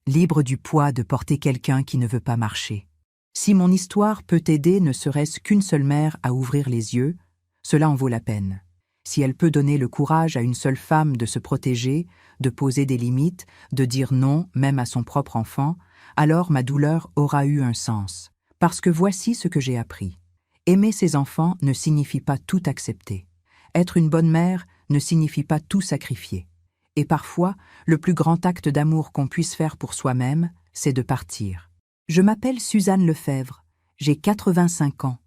Libre du poids de porter quelqu'un qui ne veut pas marcher. Si mon histoire peut aider ne serait-ce qu'une seule mère à ouvrir les yeux, cela en vaut la peine. Si elle peut donner le courage à une seule femme de se protéger, de poser des limites, de dire non même à son propre enfant, alors ma douleur aura eu un sens. Parce que voici ce que j'ai appris. Aimer ses enfants ne signifie pas tout accepter. Être une bonne mère ne signifie pas tout sacrifier. Et parfois, le plus grand acte d'amour qu'on puisse faire pour soi-même, c'est de partir. Je m'appelle Suzanne Lefebvre, j'ai 85 ans.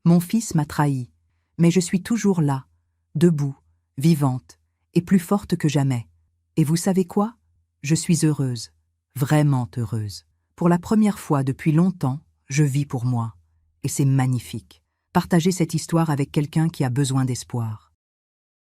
Mon fils m'a trahi, mais je suis toujours là, debout, vivante, et plus forte que jamais. Et vous savez quoi? Je suis heureuse, vraiment heureuse. Pour la première fois depuis longtemps, je vis pour moi. Et c'est magnifique. Partager cette histoire avec quelqu'un qui a besoin d'espoir.